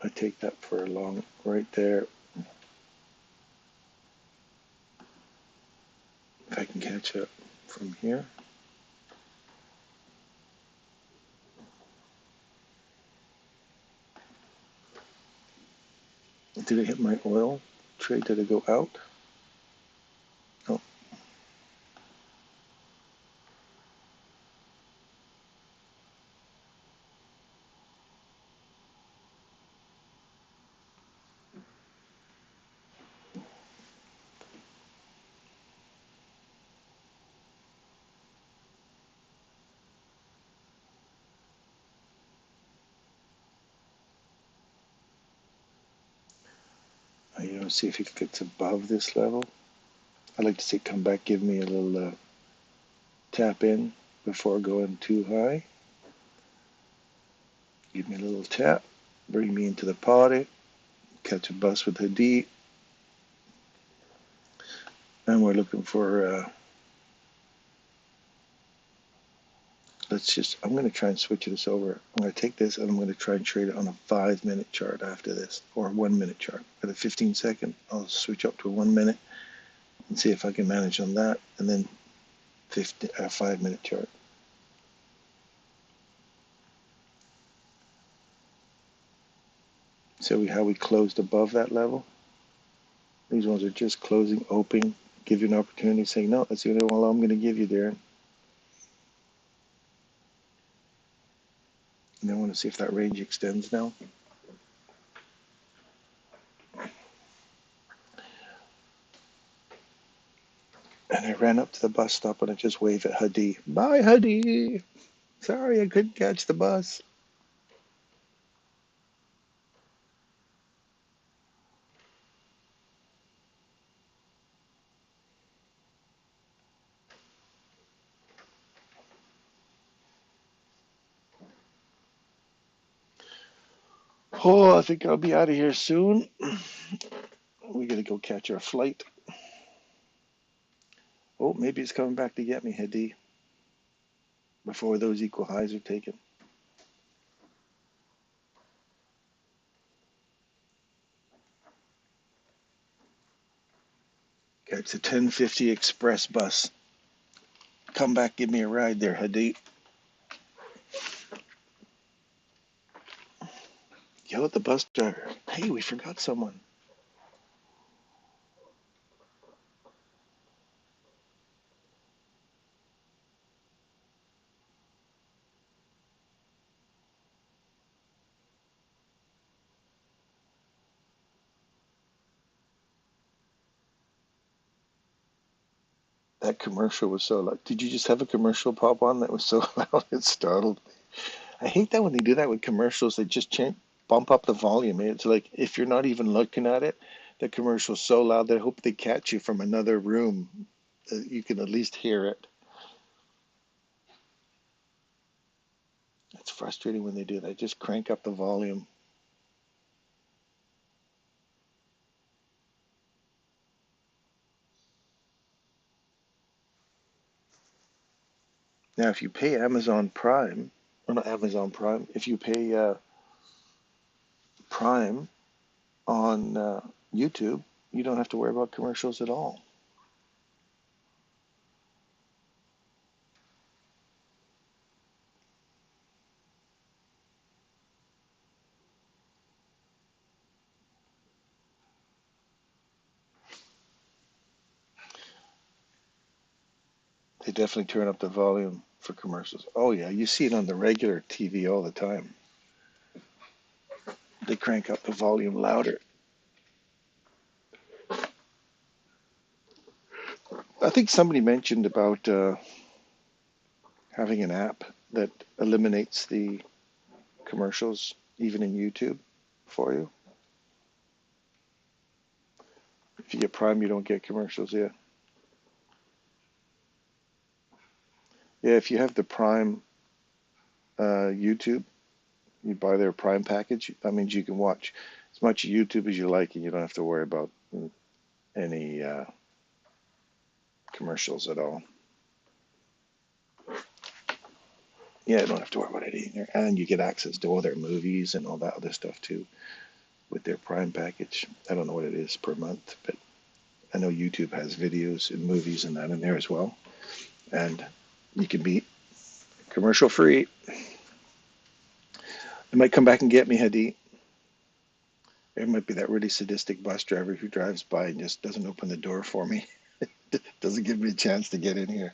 I take that for a long right there. If I can catch up from here. Did it hit my oil trade? Did it go out? No. You know, see if it gets above this level. I'd like to see it come back, give me a little tap in before going too high. Give me a little tap, bring me into the party, catch a bus with a D, and we're looking for, I'm going to try and switch this over. I'm going to take this and I'm going to try and trade it on a 5-minute chart after this, or a 1-minute chart. At a 15-second, I'll switch up to a 1 minute and see if I can manage on that, and then a 5-minute chart. So how we closed above that level. These ones are just closing, open, give you an opportunity, saying, no, that's the only one I'm going to give you, Darren. And I want to see if that range extends now. And I ran up to the bus stop and I just waved at Hadi. Bye, Hadi. Sorry, I couldn't catch the bus. Oh, I think I'll be out of here soon. We got to go catch our flight. Oh, maybe it's coming back to get me, Hadi, before those equal highs are taken. Catch the 10:50 express bus. Come back, give me a ride there, Hadi. Yell at the bus driver. Hey, we forgot someone. That commercial was so loud. Did you just have a commercial pop on that was so loud it startled me? I hate that when they do that with commercials. They just bump up the volume. It's like if you're not even looking at it, the commercial's so loud they hope they catch you from another room. You can at least hear it. It's frustrating when they do that. Just crank up the volume. Now, if you pay Amazon Prime, or not Amazon Prime, if you pay Prime on YouTube, you don't have to worry about commercials at all. They definitely turn up the volume for commercials. Oh yeah, you see it on the regular TV all the time. They crank up the volume louder. I think somebody mentioned about having an app that eliminates the commercials even in YouTube for you. If you get Prime, you don't get commercials. Yeah, yeah. If you have the Prime YouTube, you buy their Prime package. That means you can watch as much YouTube as you like, and you don't have to worry about any commercials at all. Yeah, I don't have to worry about anything. And you get access to all their movies and all that other stuff too with their Prime package. I don't know what it is per month, but I know YouTube has videos and movies and that in there as well. And you can be commercial free. They might come back and get me, Hadi. There might be that really sadistic bus driver who drives by and just doesn't open the door for me. Doesn't give me a chance to get in here.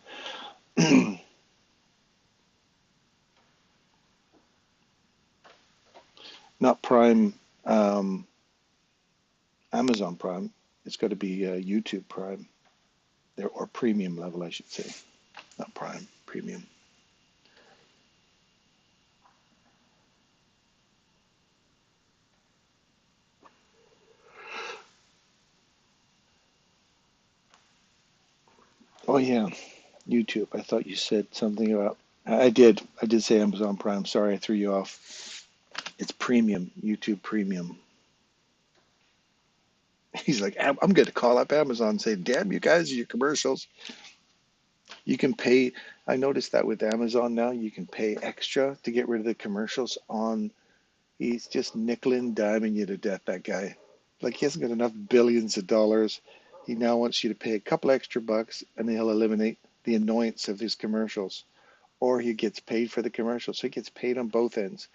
Not Prime, Amazon Prime. It's got to be YouTube Prime, or premium level, I should say. Not Prime, premium. Oh yeah, YouTube. I thought you said something about. I did. I did say Amazon Prime. Sorry, I threw you off. It's premium. YouTube Premium. He's like, I'm going to call up Amazon and say, damn you guys, your commercials. You can pay. I noticed that with Amazon now, you can pay extra to get rid of the commercials on. He's just nickel and diming you to death, that guy. Like he hasn't got enough billions of dollars. He now wants you to pay a couple extra bucks and he'll eliminate the annoyance of his commercials. Or he gets paid for the commercials. So he gets paid on both ends.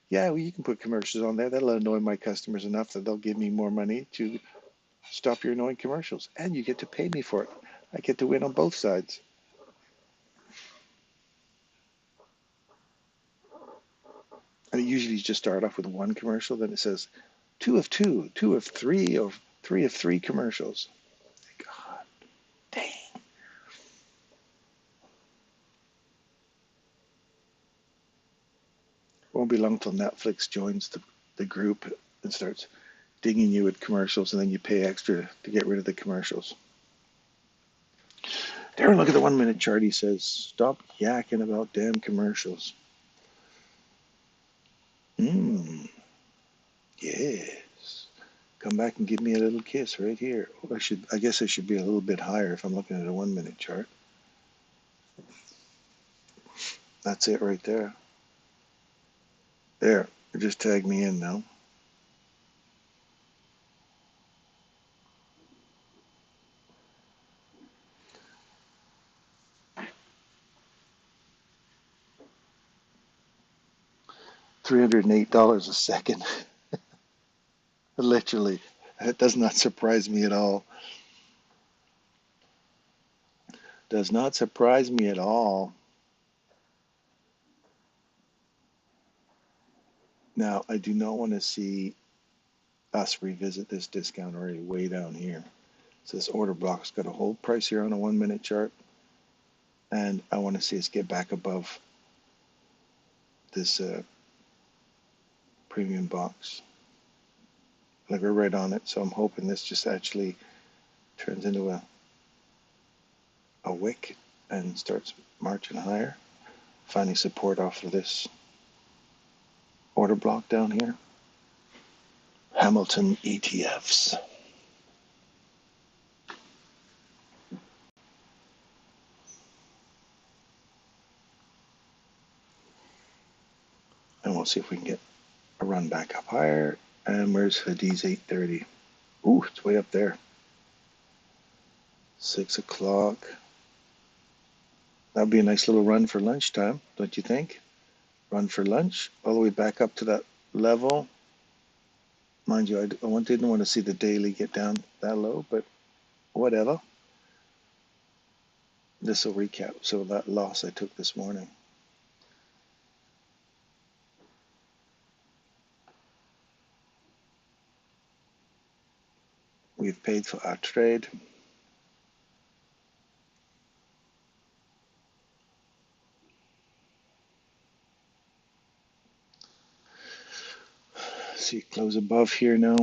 Yeah, well, you can put commercials on there. That'll annoy my customers enough that they'll give me more money to stop your annoying commercials. And you get to pay me for it. I get to win on both sides. And it usually just start off with one commercial, then it says two of two, two of three, or three of three commercials. God dang. Won't be long till Netflix joins the group and starts dinging you with commercials, and then you pay extra to get rid of the commercials. Darren, look at the 1 minute chart. He says, stop yakking about damn commercials. Yes. Come back and give me a little kiss right here. I guess I should be a little bit higher if I'm looking at a 1 minute chart. That's it right there. There. Just tag me in now. $308 a second. Literally. That does not surprise me at all. Does not surprise me at all. Now, I do not want to see us revisit this discount already way down here. So this order block's got a hold price here on a 1 minute chart, and I want to see us get back above this premium box. Like we're right on it, so I'm hoping this just actually turns into a wick and starts marching higher, finding support off of this order block down here. Hamilton ETFs. And we'll see if we can get a run back up higher. And where's Hadid's 830? Ooh, it's way up there. 6 o'clock. That'd be a nice little run for lunchtime, don't you think? Run for lunch, all the way back up to that level. Mind you, I didn't want to see the daily get down that low, but whatever. This will recap. So that loss I took this morning. We've paid for our trade. See, close above here now.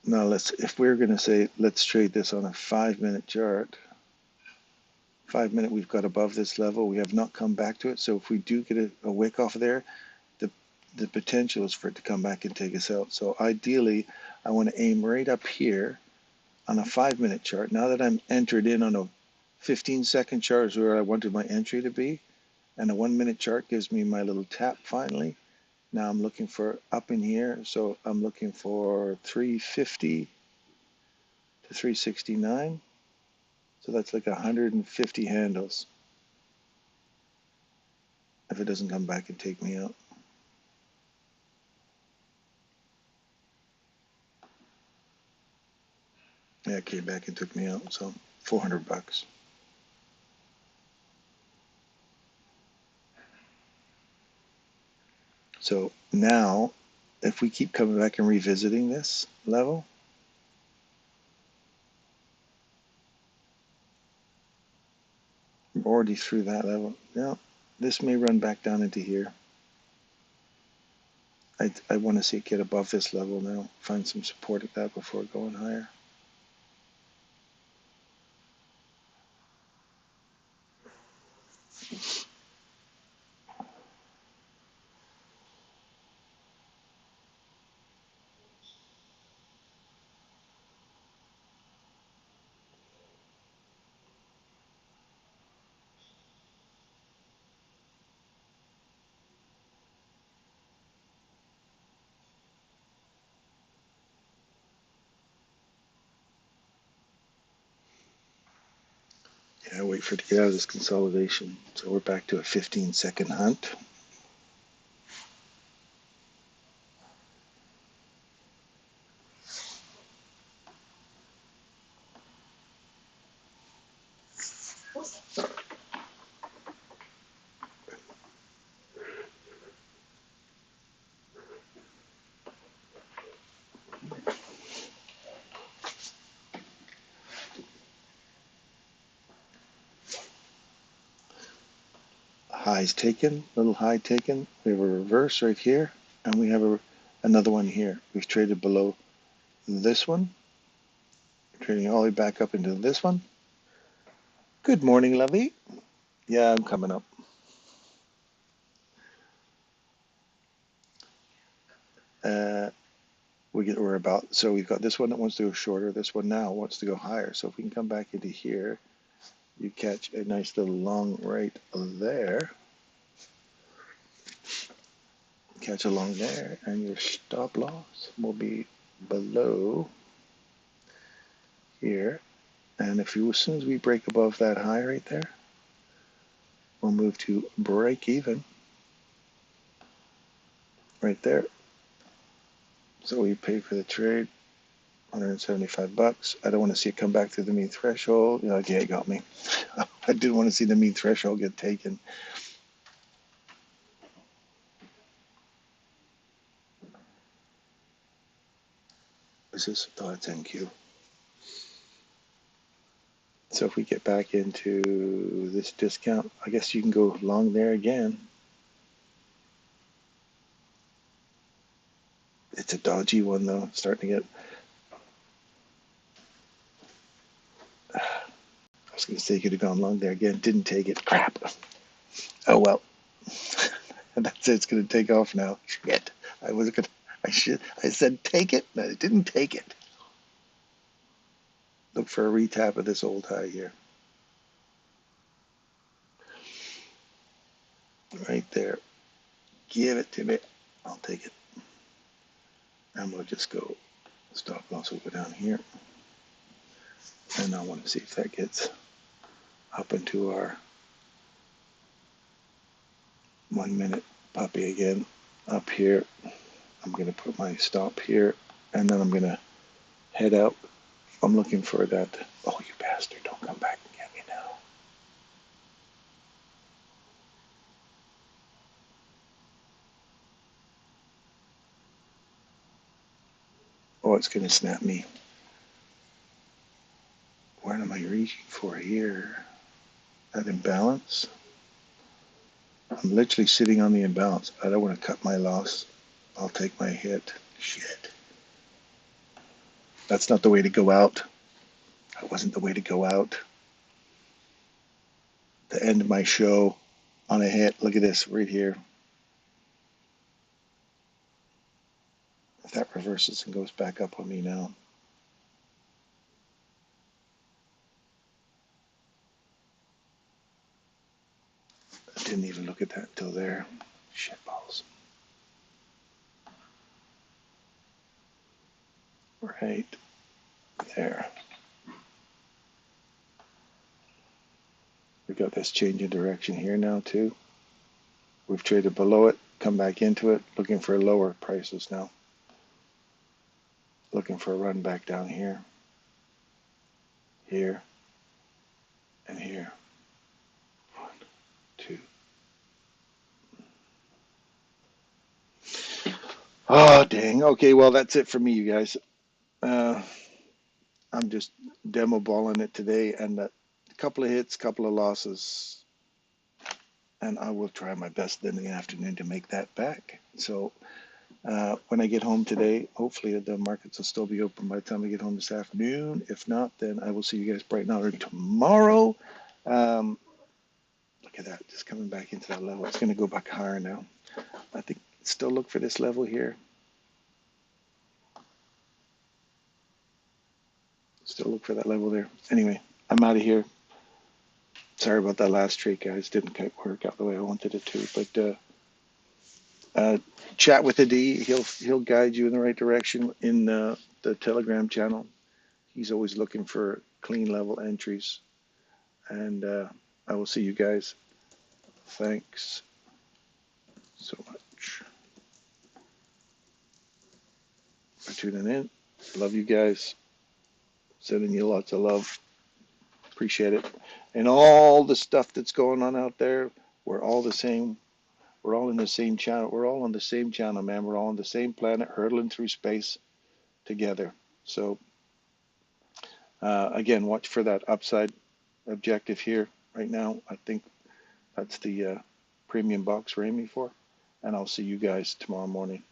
Now if we're going to say, let's trade this on a 5-minute chart, 5 minute we've got above this level. We have not come back to it. So if we do get a wick off of there, the potential is for it to come back and take us out. So ideally, I want to aim right up here on a 5-minute chart. Now that I'm entered in on a 15-second chart is where I wanted my entry to be, and a 1-minute chart gives me my little tap finally. Now I'm looking for up in here, so I'm looking for 350 to 369. So that's like 150 handles if it doesn't come back and take me out. Yeah, it came back and took me out, so $400. So now, if we keep coming back and revisiting this level, I'm already through that level. Now, this may run back down into here. I want to see it get above this level now, find some support at that before going higher. Yeah, wait for it to get out of this consolidation. So we're back to a 15-second hunt. Highs taken, little high taken. We have a reverse right here, and we have another one here. We've traded below this one. Trading all the way back up into this one. Good morning, Lovey. Yeah, I'm coming up. We're about, so we've got this one that wants to go shorter. This one now wants to go higher. So if we can come back into here, you catch a nice little long right there. Catch along there, and your stop loss will be below here. And as soon as we break above that high right there, we'll move to break even right there. So we pay for the trade, $175. I don't want to see it come back through the mean threshold. Okay, it got me. I didn't want to see the mean threshold get taken. Is this? Oh, it's NQ. So if we get back into this discount, I guess you can go long there again. It's a dodgy one though, starting to get. I was going to say you could have gone long there again. Didn't take it. Crap. Oh well. That's it. It's going to take off now. Shit. I was going. I said take it. No, it didn't take it. Look for a retap of this old high here. Right there. Give it to me. I'll take it. And we'll just go. Stop loss will go down here. And I want to see if that gets up into our 1 minute puppy again. Up here. I'm going to put my stop here. And then I'm going to head out. I'm looking for that. Oh, you bastard. Don't come back and get me now. Oh, it's going to snap me. What am I reaching for here? That imbalance? I'm literally sitting on the imbalance. I don't want to cut my loss. I'll take my hit. Shit. That's not the way to go out. That wasn't the way to go out. To end my show on a hit. Look at this right here. If that reverses and goes back up on me now. I didn't even look at that until there. Shitballs. Right there. We got this change in direction here now too. We've traded below it, come back into it, looking for lower prices now. Looking for a run back down here, here, and here. 1, 2. Oh, dang. Okay, well, that's it for me, you guys. I'm just demo balling it today, and a couple of hits, couple of losses, and I will try my best then in the afternoon to make that back. So when I get home today, hopefully the markets will still be open by the time I get home this afternoon. If not, then I will see you guys bright and early tomorrow. Look at that, just coming back into that level. It's going to go back higher now. I think still look for this level here. Still look for that level there. Anyway, I'm out of here. Sorry about that last trade, guys. Didn't quite work out the way I wanted it to. But chat with Adi. He'll guide you in the right direction in the Telegram channel. He's always looking for clean level entries. And I will see you guys. Thanks so much for tuning in. Love you guys. Sending you lots of love. Appreciate it. And all the stuff that's going on out there, we're all the same. We're all in the same channel. We're all on the same channel, man. We're all on the same planet, hurtling through space together. So, again, watch for that upside objective here right now. I think that's the premium box we're aiming for. And I'll see you guys tomorrow morning.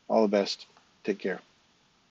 All the best. Take care.